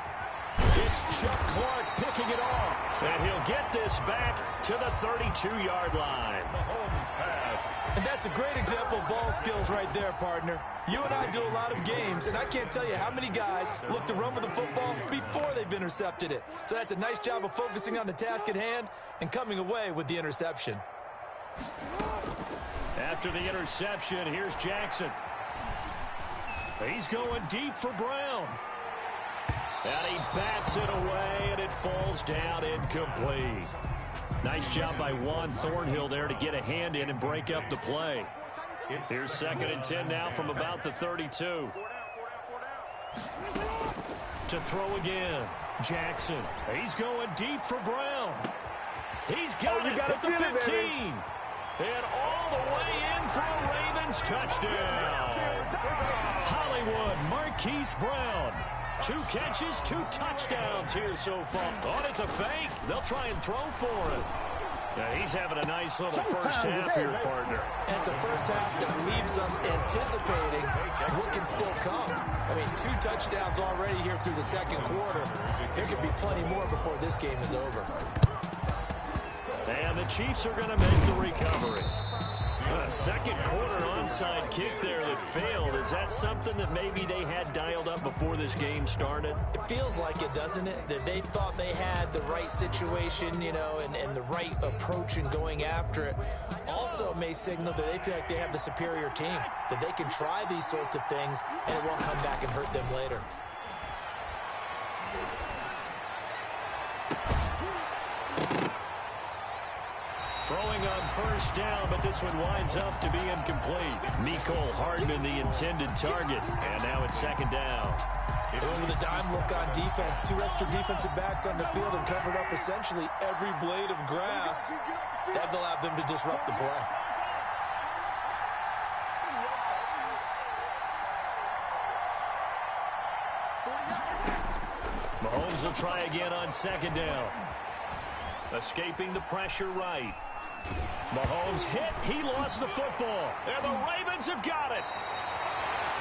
It's Chuck Clark picking it off. And he'll get this back to the 32-yard line. Mahomes pass. And that's a great example of ball skills right there, partner. You and I do a lot of games, and I can't tell you how many guys look to run with the football before they've intercepted it. So that's a nice job of focusing on the task at hand and coming away with the interception. After the interception, here's Jackson. He's going deep for Brown. And he bats it away, and it falls down incomplete. Nice job by Juan Thornhill there to get a hand in and break up the play. Here's 2nd and 10 now from about the 32. To throw again. Jackson. He's going deep for Brown. He's got it at the 15. And all the way in for a Ravens touchdown. Hollywood Marquise Brown. 2 catches, 2 touchdowns here so far. Oh, it's a fake. They'll try and throw for it. Yeah, he's having a nice little first half here, partner. And it's a first half that leaves us anticipating what can still come. I mean, 2 touchdowns already here through the second quarter. There could be plenty more before this game is over. And the Chiefs are going to make the recovery. A second quarter onside kick there that failed. Is that something that maybe they had dialed up before this game started? It feels like it, doesn't it? That they thought they had the right situation, you know, and the right approach in going after it. Also may signal that they feel like they have the superior team, that they can try these sorts of things and it won't come back and hurt them later. Throwing on first down, but this one winds up to be incomplete. Mecole Hardman, the intended target. And now it's 2nd down. And with a dime look on defense, 2 extra defensive backs on the field and covered up essentially every blade of grass. That allowed them to disrupt the play. Mahomes will try again on 2nd down. Escaping the pressure right. Mahomes hit. He lost the football. And the Ravens have got it.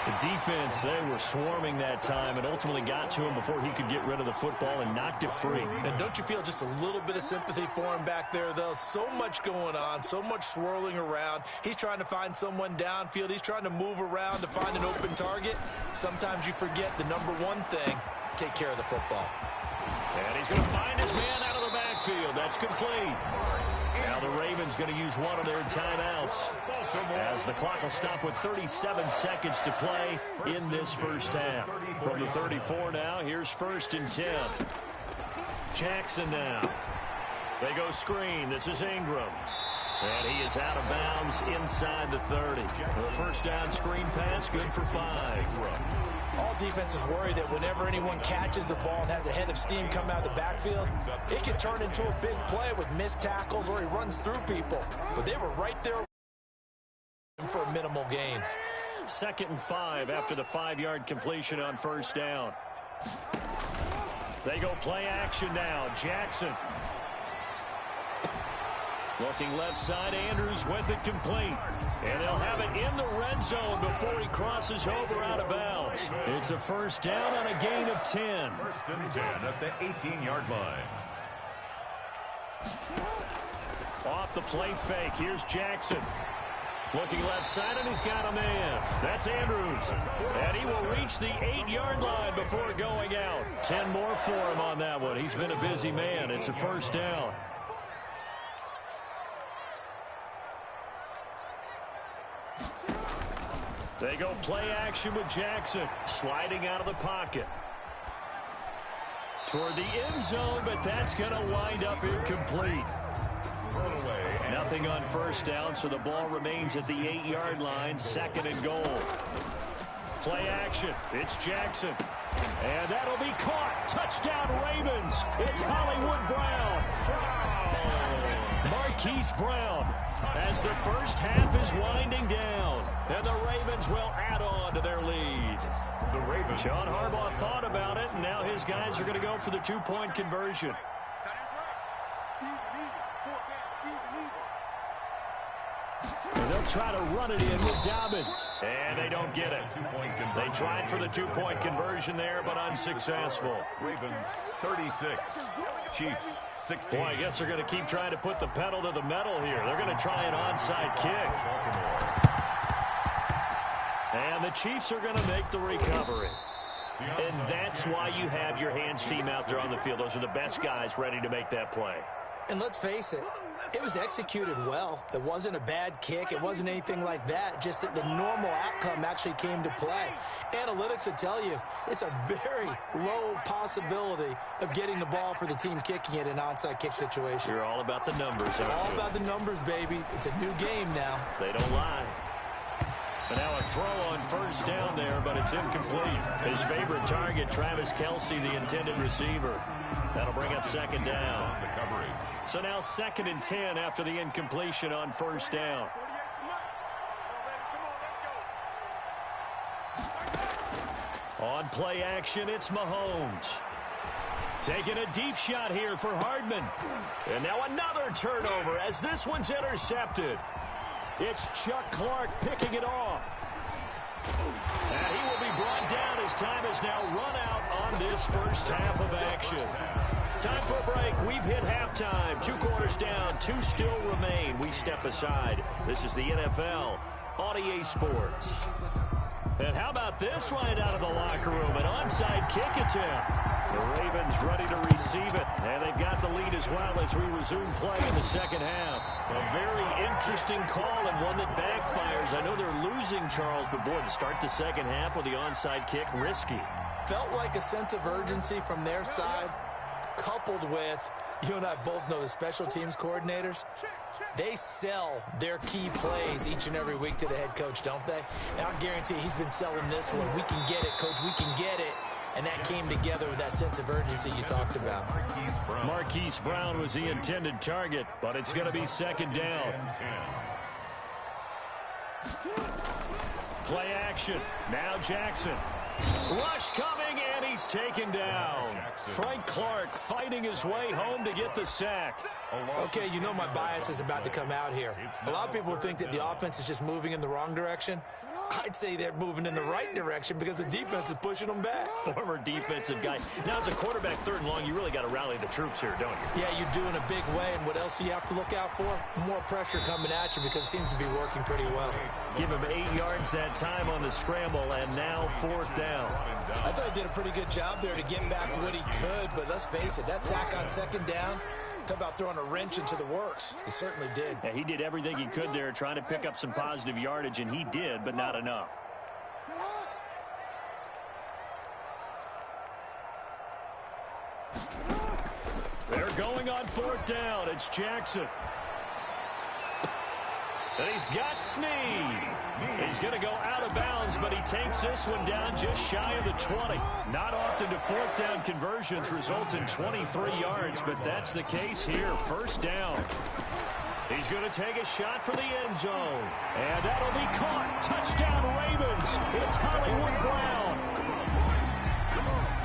The defense, they were swarming that time and ultimately got to him before he could get rid of the football and knocked it free. And don't you feel just a little bit of sympathy for him back there, though? So much going on, so much swirling around. He's trying to find someone downfield. He's trying to move around to find an open target. Sometimes you forget the number one thing, take care of the football. And he's going to find his man out of the backfield. That's complete. Now the Ravens going to use one of their timeouts as the clock will stop with 37 seconds to play in this first half. From the 34 now, here's 1st and 10. Jackson now. They go screen. This is Ingram. And he is out of bounds inside the 30. The first down screen pass, good for 5. All defenses worry that whenever anyone catches the ball and has a head of steam come out of the backfield, it can turn into a big play with missed tackles or he runs through people. But they were right there for a minimal gain. 2nd and 5 after the 5-yard completion on first down. They go play action now. Jackson. Looking left side, Andrews with it complete. And they'll have it in the red zone before he crosses over out of bounds. It's a first down on a gain of 10. 1st and 10 at the 18-yard line. Off the play fake, here's Jackson. Looking left side, and he's got a man. That's Andrews. And he will reach the 8-yard line before going out. 10 more for him on that one. He's been a busy man. It's a first down. They go play action with Jackson, sliding out of the pocket. Toward the end zone, but that's going to wind up incomplete. Nothing on first down, so the ball remains at the 8-yard line, 2nd and goal. Play action. It's Jackson. And that'll be caught. Touchdown Ravens. It's Hollywood Brown. Marquise Brown as the first half is winding down. And the Ravens will add on to their lead. The Ravens. John Harbaugh thought about it, and now his guys are going to go for the two-point conversion. And they'll try to run it in with Dobbins. And they don't get it. They tried for the two-point conversion there, but unsuccessful. Ravens 36. Chiefs 16. Boy, I guess they're going to keep trying to put the pedal to the metal here. They're going to try an onside kick. And the Chiefs are going to make the recovery. And that's why you have your hands team out there on the field. Those are the best guys ready to make that play. And let's face it, it was executed well. It wasn't a bad kick. It wasn't anything like that. Just that the normal outcome actually came to play. Analytics will tell you it's a very low possibility of getting the ball for the team kicking it in an onside kick situation. You're all about the numbers. All about the numbers, baby. It's a new game now. They don't lie. And now a throw on first down there, but it's incomplete. His favorite target, Travis Kelce, the intended receiver. That'll bring up second down. So now 2nd and 10 after the incompletion on first down. On play action, it's Mahomes. Taking a deep shot here for Hardman. And now another turnover as this one's intercepted. It's Chuck Clark picking it off. And he will be brought down as time has now run out on this first half of action. Time for a break. We've hit halftime. 2 quarters down. 2 still remain. We step aside. This is the NFL on EA Sports. And how about this right out of the locker room? An onside kick attempt. The Ravens ready to receive it. And they've got the lead as well as we resume play in the second half. A very interesting call and one that backfires. I know they're losing, Charles, but boy, to start the second half with the onside kick, risky. Felt like a sense of urgency from their side, coupled with, you and I both know the special teams coordinators, they sell their key plays each and every week to the head coach, don't they? And I'll guarantee he's been selling this one. We can get it, coach, we can get it. And that came together with that sense of urgency you talked about. Marquise Brown was the intended target, but it's going to be second down. Play action. Now Jackson. Rush coming, and he's taken down. Frank Clark fighting his way home to get the sack. Okay, you know my bias is about to come out here. A lot of people think that the offense is just moving in the wrong direction. I'd say they're moving in the right direction because the defense is pushing them back. Former defensive guy. Now, as a quarterback, 3rd and long, you really got to rally the troops here, don't you? Yeah, you do in a big way. And what else do you have to look out for? More pressure coming at you because it seems to be working pretty well. Give him 8 yards that time on the scramble, and now 4th down. I thought he did a pretty good job there to get back what he could, but let's face it, that sack on 2nd down, talk about throwing a wrench into the works. He certainly did. Yeah, he did everything he could there trying to pick up some positive yardage, and he did, but not enough. They're going on 4th down. It's Jackson. And he's got Snead. He's going to go out of bounds, but he takes this one down just shy of the 20. Not often do 4th down conversions result in 23 yards, but that's the case here. First down. He's going to take a shot for the end zone. And that'll be caught. Touchdown Ravens. It's Hollywood Brown.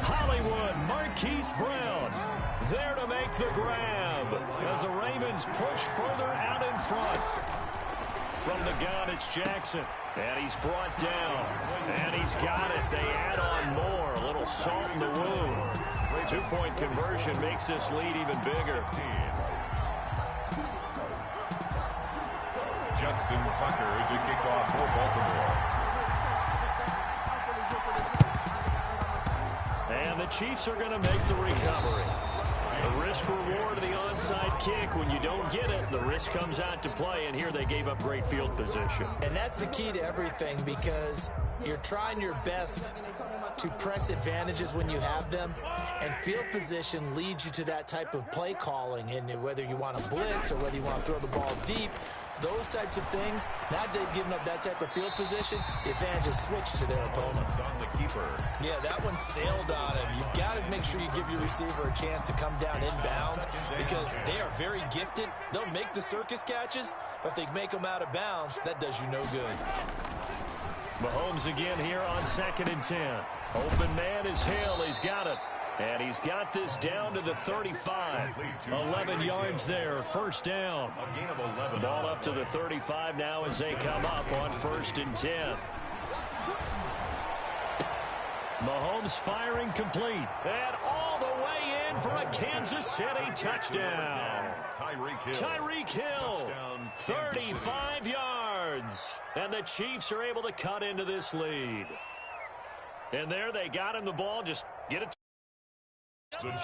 Hollywood, Marquise Brown. There to make the grab as the Ravens push further out in front. From the gun, it's Jackson. And he's brought down. And he's got it. They add on more. A little salt in the wound. 2-point conversion makes this lead even bigger. Justin Tucker to kick off for Baltimore. And the Chiefs are going to make the recovery. The risk-reward of the onside kick. When you don't get it, the risk comes out to play, and here they gave up great field position. And that's the key to everything because you're trying your best to press advantages when you have them, and field position leads you to that type of play calling. And whether you want to blitz or whether you want to throw the ball deep, Those types of things, now they've given up that type of field position, the advantage is switched to their opponent. On the keeper. Yeah, that one sailed on him. You've got to make sure you give your receiver a chance to come down inbounds because they are very gifted. They'll make the circus catches, but if they make them out of bounds, that does you no good. Mahomes again here on 2nd and 10. Open man is Hill. He's got it. And he's got this down to the 35. 11 yards there, first down. A gain of 11. Ball up to the 35 now as they come up on 1st and 10. Mahomes firing complete. And all the way in for a Kansas City touchdown. Tyreek Hill, 35 yards. And the Chiefs are able to cut into this lead. And there they got him the ball. Just get it.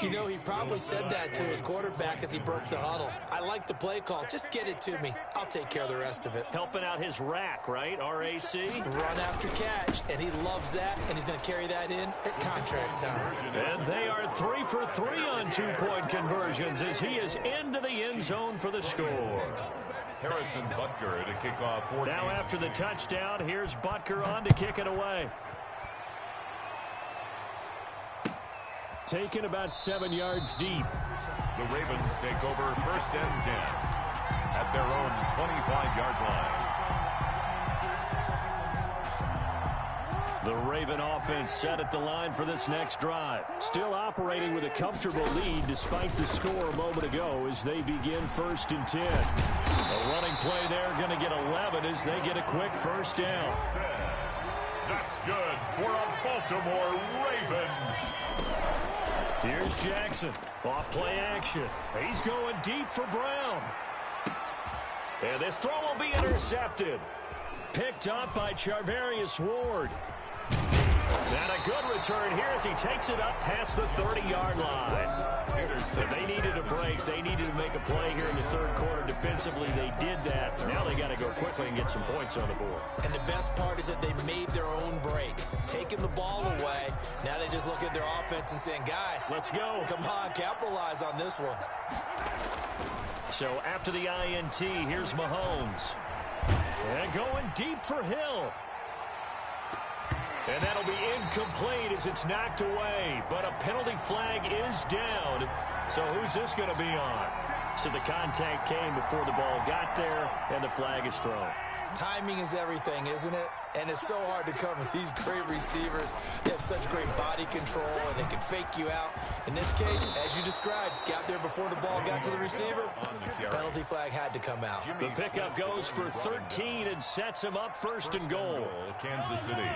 You know, he probably said that to his quarterback as he broke the huddle. I like the play call. Just get it to me. I'll take care of the rest of it. Helping out his rack, right? R-A-C? Run after catch, and he loves that, and he's going to carry that in at contract time. And they are 3 for 3 on 2-point conversions as he is into the end zone for the score. Harrison Butker to kick off 14. Now after the touchdown, here's Butker on to kick it away. Taken about 7 yards deep. The Ravens take over 1st and 10 at their own 25-yard line. The Raven offense set at the line for this next drive. Still operating with a comfortable lead despite the score a moment ago as they begin 1st and 10. A running play there, going to get 11 as they get a quick first down. That's good for a Baltimore Ravens. Here's Jackson. Off play action. He's going deep for Brown. And this throw will be intercepted. Picked up by Charvarius Ward. And a good return here as he takes it up past the 30-yard line. If they needed a break, they needed to make a play here in the 3rd quarter defensively. They did that. Now they got to go quickly and get some points on the board. And the best part is that they made their own break. Taking the ball away. Now they just look at their offense and saying, guys, let's go. Come on, capitalize on this one. So after the INT, here's Mahomes. And going deep for Hill. And that'll be incomplete as it's knocked away. But a penalty flag is down. So who's this going to be on? So the contact came before the ball got there, and the flag is thrown. Timing is everything, isn't it? And it's so hard to cover these great receivers. They have such great body control, and they can fake you out. In this case, as you described, got there before the ball got to the receiver. Penalty flag had to come out. The pickup goes for 13 and sets him up 1st and goal. Kansas City.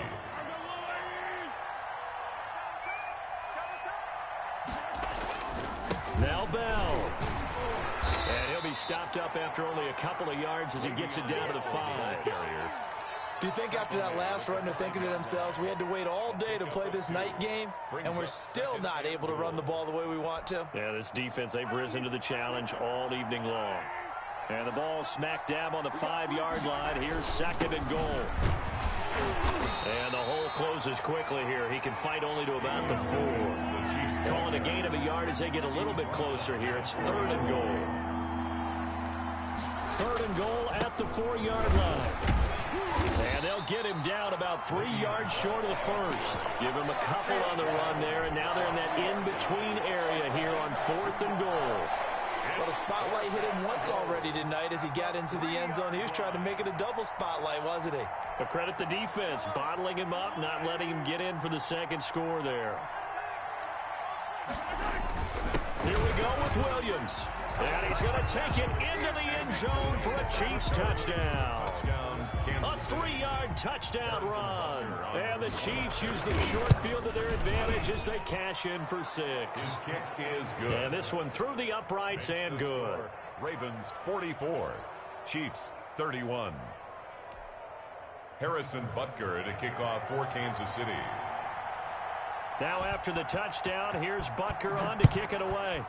Now Bell. And he'll be stopped up after only a couple of yards as he gets it down to the 5. Do you think after that last run they're thinking to themselves, we had to wait all day to play this night game, and we're still not able to run the ball the way we want to? Yeah, this defense, they've risen to the challenge all evening long. And the ball smack dab on the 5-yard line. Here's 2nd and goal. And the hole closes quickly here. He can fight only to about the 4. Calling a gain of a yard as they get a little bit closer here. It's 3rd and goal. 3rd and goal at the 4-yard line. And they'll get him down about 3 yards short of the 1st. Give him a couple on the run there, and now they're in that in-between area here on 4th and goal. Well, the spotlight hit him once already tonight as he got into the end zone. He was trying to make it a double spotlight, wasn't he? But credit the defense, bottling him up, not letting him get in for the 2nd score there. Here we go with Williams. And he's going to take it into the end zone for a Chiefs touchdown. A 3-yard touchdown run. And the Chiefs use the short field to their advantage as they cash in for 6. Kick is good. And this one through the uprights and good. Ravens 44, Chiefs 31. Harrison Butker to kick off for Kansas City. Now after the touchdown, here's Butker on to kick it away.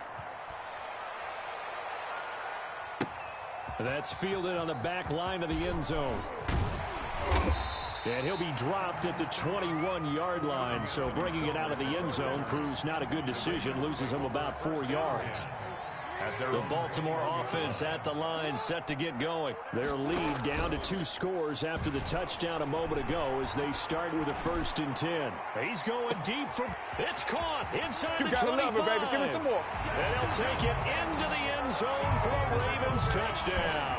That's fielded on the back line of the end zone. And he'll be dropped at the 21-yard line, so bringing it out of the end zone proves not a good decision, loses him about 4 yards. The Baltimore offense at the line, set to get going. Their lead down to 2 scores after the touchdown a moment ago as they start with a 1st and 10. He's going deep for... It's caught inside the 25. Love it, baby. Give me some more. And he'll take it into the end zone for a Ravens touchdown.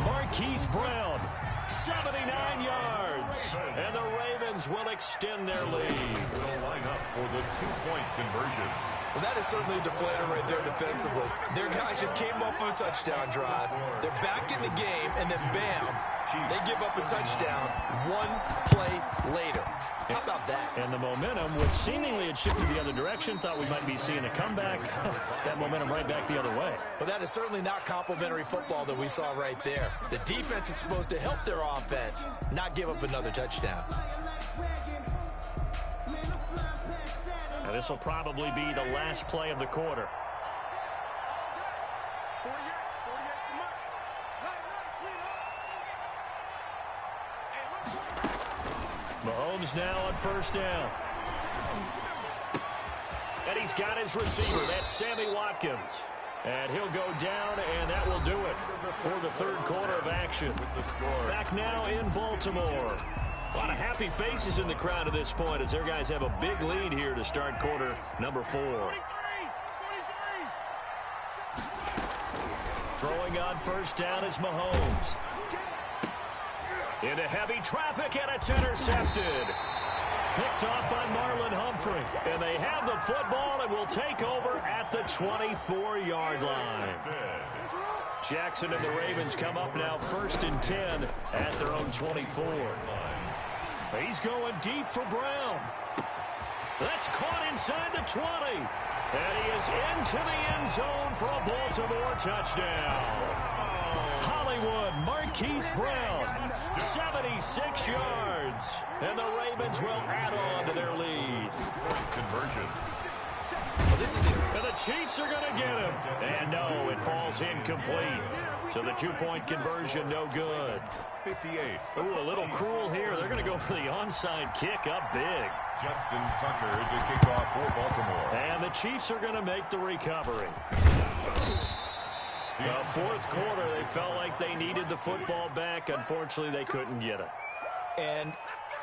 Marquise Brown, 79 yards. And the Ravens will extend their lead. Will line up for the 2-point conversion. Well, that is certainly a deflator right there defensively. Their guys just came off of a touchdown drive. They're back in the game, and then bam, they give up a touchdown 1 play later. How about that? And the momentum, which seemingly had shifted the other direction, thought we might be seeing a comeback. That momentum right back the other way. Well, that is certainly not complimentary football that we saw right there. The defense is supposed to help their offense, not give up another touchdown. Now, this will probably be the last play of the quarter. Mahomes now on 1st down. And he's got his receiver. That's Sammy Watkins. And he'll go down, and that will do it for the 3rd quarter of action. Back now in Baltimore. A lot of happy faces in the crowd at this point as their guys have a big lead here to start quarter number 4. Throwing on 1st down is Mahomes. Into heavy traffic, and it's intercepted. Picked off by Marlon Humphrey. And they have the football and will take over at the 24-yard line. Jackson and the Ravens come up now 1st and 10 at their own 24. He's going deep for Brown. That's caught inside the 20. And he is into the end zone for a Baltimore touchdown. Hollywood, Marquise Brown, 76 yards. And the Ravens will add on to their lead. Conversion. Well, this is it. And the Chiefs are going to get him. And no, it falls incomplete. So the 2-point conversion, no good. 58. Ooh, a little cruel here. They're going to go for the onside kick up big. Justin Tucker to kick off for Baltimore. And the Chiefs are going to make the recovery. The 4th quarter, they felt like they needed the football back. Unfortunately, they couldn't get it. And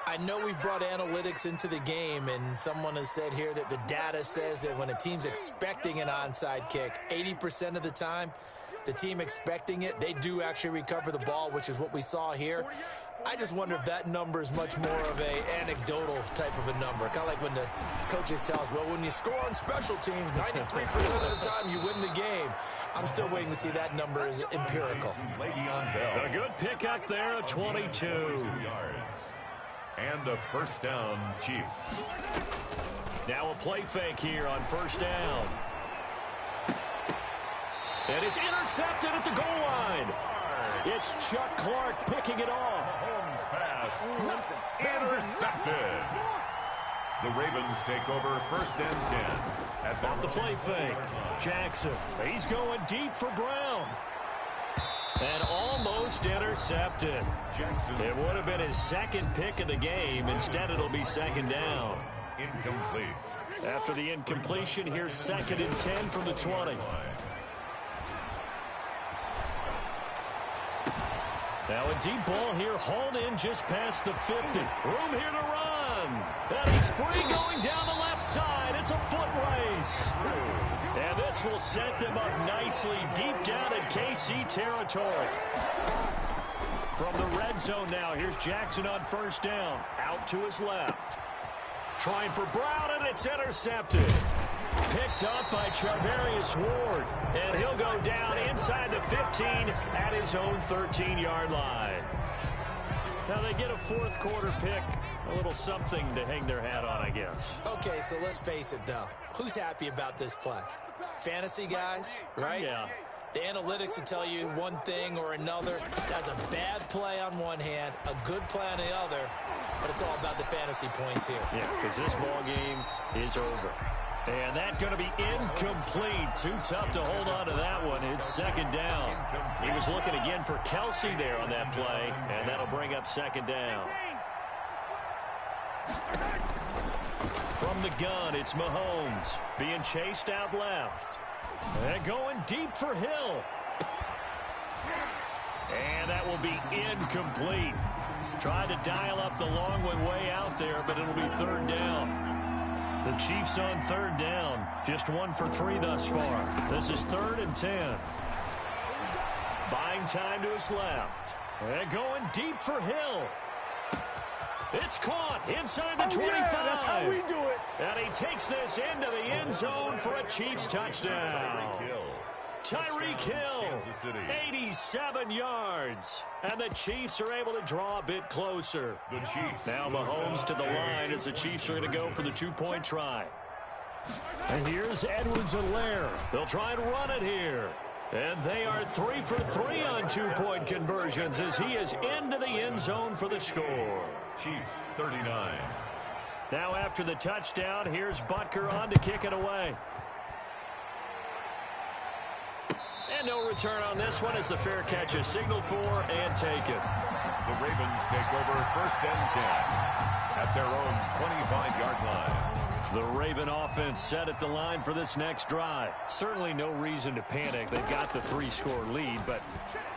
I know we brought analytics into the game, and someone has said here that the data says that when a team's expecting an onside kick, 80% of the time, the team expecting it, they do actually recover the ball, which is what we saw here. I just wonder if that number is much more of a anecdotal type of a number. Kind of like when the coaches tell us, well, when you score on special teams, 93% of the time you win the game. I'm still waiting to see that number is empirical. A good pick up there, a 22. And a 1st down, Chiefs. Now a play fake here on 1st down. And it's intercepted at the goal line. It's Chuck Clark picking it off. Holmes pass. Intercepted. The Ravens take over 1st and 10. Off the play fake. Jackson. He's going deep for Brown. And almost intercepted. Jackson. It would have been his 2nd pick of the game. Instead, it'll be 2nd down. Incomplete. After the incompletion, here's 2nd and 10 from the 20. Now a deep ball here, hauled in just past the 50. Room here to run. And he's free going down the left side. It's a foot race. And this will set them up nicely deep down in KC territory. From the red zone now, here's Jackson on 1st down. Out to his left. Trying for Brown, and it's intercepted. Picked up by Charvarius Ward. And he'll go down inside the 15 at his own 13-yard line. Now they get a 4th quarter pick. A little something to hang their hat on, I guess. Okay, so let's face it, though. Who's happy about this play? Fantasy guys, right? Yeah. The analytics will tell you one thing or another. That's a bad play on one hand, a good play on the other, but it's all about the fantasy points here. Yeah, because this ball game is over. And that's going to be incomplete. Too tough to hold on to that one. It's 2nd down. He was looking again for Kelsey there on that play, and that'll bring up 2nd down. From the gun, it's Mahomes being chased out left. And going deep for Hill. And that will be incomplete. Tried to dial up the long way out there, but it'll be third down. The Chiefs on third down. Just 1 for 3 thus far. This is 3rd and 10. Buying time to his left. And going deep for Hill. It's caught inside the 25. Yeah, that's how we do it. And he takes this into the end zone for a Chiefs touchdown. Tyreek Hill, 87 yards. And the Chiefs are able to draw a bit closer. The Chiefs. Now Mahomes to the line as the Chiefs are going to go for the 2-point try. And here's Edwards-Helaire. They'll try and run it here. And they are 3 for 3 on 2-point conversions as he is into the end zone for the score. Chiefs 39. Now after the touchdown, here's Butker on to kick it away. And no return on this one as the fair catch is signaled for and taken. The Ravens take over 1st and 10 at their own 25-yard line. The Raven offense set at the line for this next drive. Certainly no reason to panic. They've got the 3-score lead, but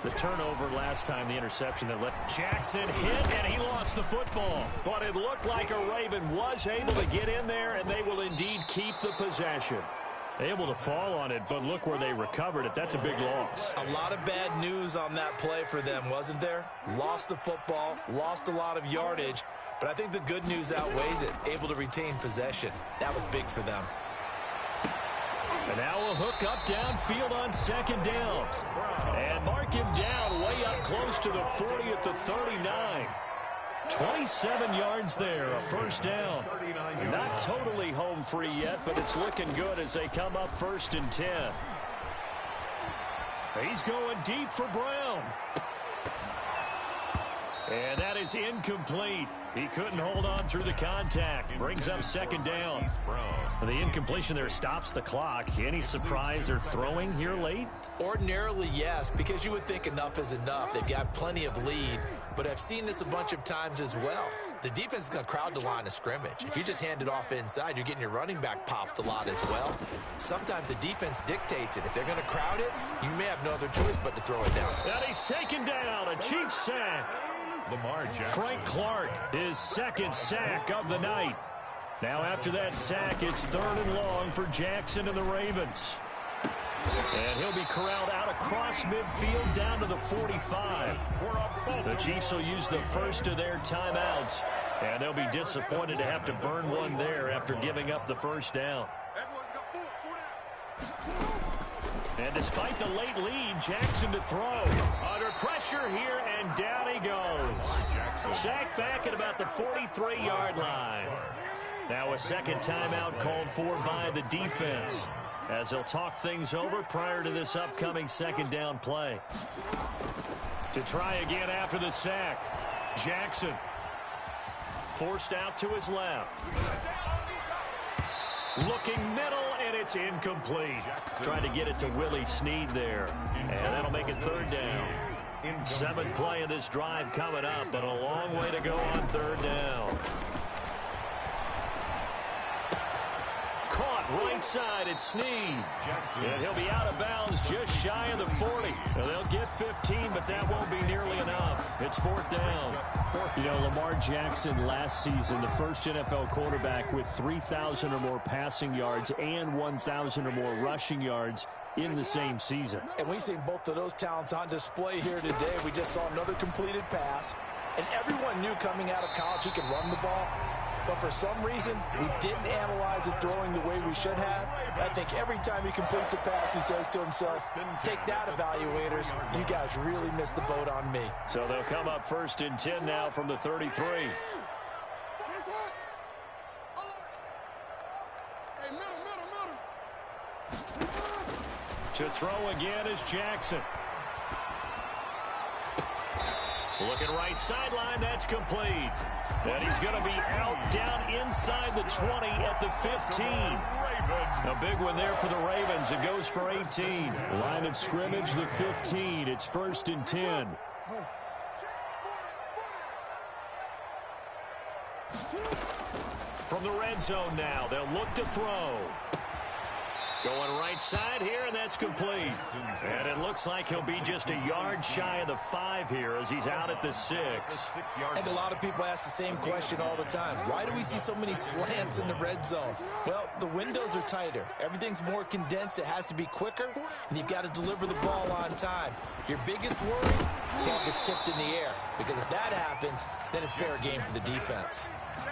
the turnover last time, the interception that let Jackson hit, and he lost the football. But it looked like a Raven was able to get in there, and they will indeed keep the possession. Able to fall on it, but look where they recovered it. That's a big loss. A lot of bad news on that play for them, wasn't there? Lost the football, lost a lot of yardage, but I think the good news outweighs it. Able to retain possession. That was big for them. And now a hook up downfield on 2nd down. And mark him down way up close to the 40 at the 39. 27 yards there, a 1st down. Not totally home free yet, but it's looking good as they come up 1st and 10. He's going deep for Brown. And that is incomplete. He couldn't hold on through the contact. Brings up 2nd down. The incompletion there stops the clock. Any surprise they're throwing here late? Ordinarily, yes, because you would think enough is enough. They've got plenty of lead, but I've seen this a bunch of times as well. The defense is going to crowd the line of scrimmage. If you just hand it off inside, you're getting your running back popped a lot as well. Sometimes the defense dictates it. If they're going to crowd it, you may have no other choice but to throw it down. And he's taken down. A Chiefs sack. Lamar Jackson. Frank Clark, his 2nd sack of the night. Now after that sack, it's 3rd and long for Jackson and the Ravens. And he'll be corralled out across midfield down to the 45. The Chiefs will use the first of their timeouts. And they'll be disappointed to have to burn one there after giving up the 1st down. And despite the late lead, Jackson to throw. Under pressure here, and down he goes. Sacked back at about the 43-yard line. Now a 2nd timeout called for by the defense, as they'll talk things over prior to this upcoming 2nd down play. To try again after the sack, Jackson forced out to his left. Looking middle, and it's incomplete. Tried to get it to Willie Snead there, and that'll make it 3rd down. 7th play of this drive coming up, but a long way to go on 3rd down. Caught right side at Snead. And he'll be out of bounds just shy of the 40. Now they'll get 15, but that won't be nearly enough. It's 4th down. You know, Lamar Jackson last season, the first NFL quarterback with 3,000 or more passing yards and 1,000 or more rushing yards in the same season. And we've seen both of those talents on display here today. We just saw another completed pass. And everyone knew coming out of college he could run the ball. But for some reason, we didn't analyze it throwing the way we should have. I think every time he completes a pass, he says to himself, take that, evaluators. You guys really missed the boat on me. So they'll come up 1st and 10 now from the 33. To throw again is Jackson. Looking right sideline, that's complete. And he's going to be out down inside the 20 at the 15. A big one there for the Ravens. It goes for 18. Line of scrimmage, the 15. It's 1st and 10. From the red zone now, they'll look to throw. Going right side here, and that's complete. And it looks like he'll be just a yard shy of the 5 here as he's out at the 6. I think a lot of people ask the same question all the time. Why do we see so many slants in the red zone? Well, the windows are tighter. Everything's more condensed. It has to be quicker, and you've got to deliver the ball on time. Your biggest worry, ball gets tipped in the air, because if that happens, then it's fair game for the defense.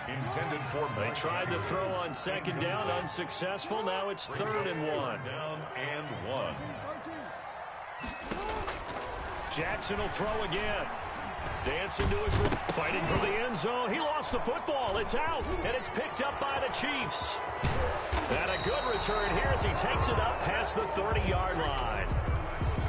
Intended for They tried to throw on second down, unsuccessful. Now it's 3rd and 1. Down and 1. Jackson will throw again. Dancing to his left, fighting for the end zone. He lost the football. It's out, and it's picked up by the Chiefs. And a good return here as he takes it up past the 30-yard line.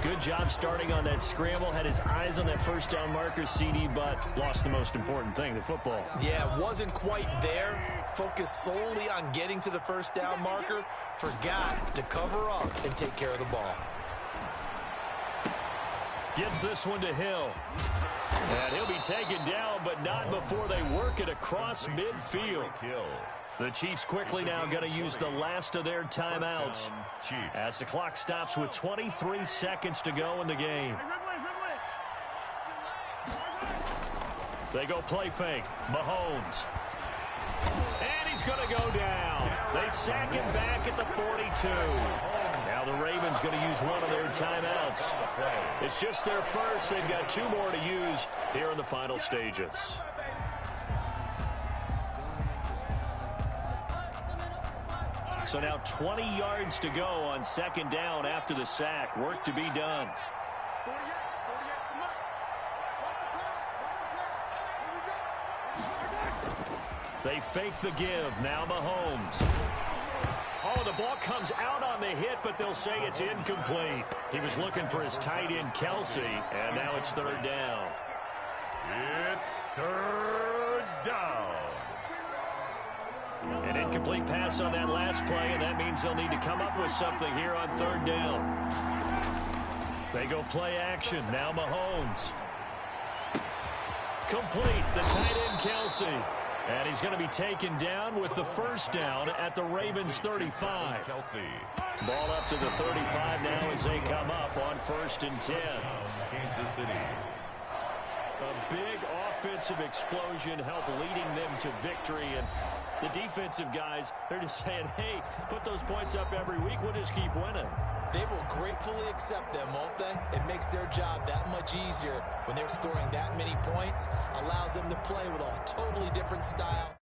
Good job starting on that scramble. Had his eyes on that first down marker, CD, but lost the most important thing, the football. Yeah, wasn't quite there. Focused solely on getting to the first down marker. Forgot to cover up and take care of the ball. Gets this one to Hill. And he'll be taken down, but not before they work it across midfield. The Chiefs quickly now going to use the last of their timeouts as the clock stops with 23 seconds to go in the game. They go play fake. Mahomes. And he's going to go down. They sack him back at the 42. Now the Ravens going to use one of their timeouts. It's just their first. They've got 2 more to use here in the final stages. So now 20 yards to go on second down after the sack. Work to be done. They fake the give. Now Mahomes. Oh, the ball comes out on the hit, but they'll say it's incomplete. He was looking for his tight end, Kelsey, and now it's 3rd down. It's 3rd down. An incomplete pass on that last play, and that means they'll need to come up with something here on 3rd down. They go play action. Now Mahomes. Complete. The tight end, Kelsey. And he's going to be taken down with the first down at the Ravens 35. Kelsey. Ball up to the 35 now as they come up on 1st and 10. Kansas City. A big offensive explosion helped leading them to victory. And the defensive guys, they're just saying, hey, put those points up every week. We'll just keep winning. They will gratefully accept them, won't they? It makes their job that much easier when they're scoring that many points. Allows them to play with a totally different style.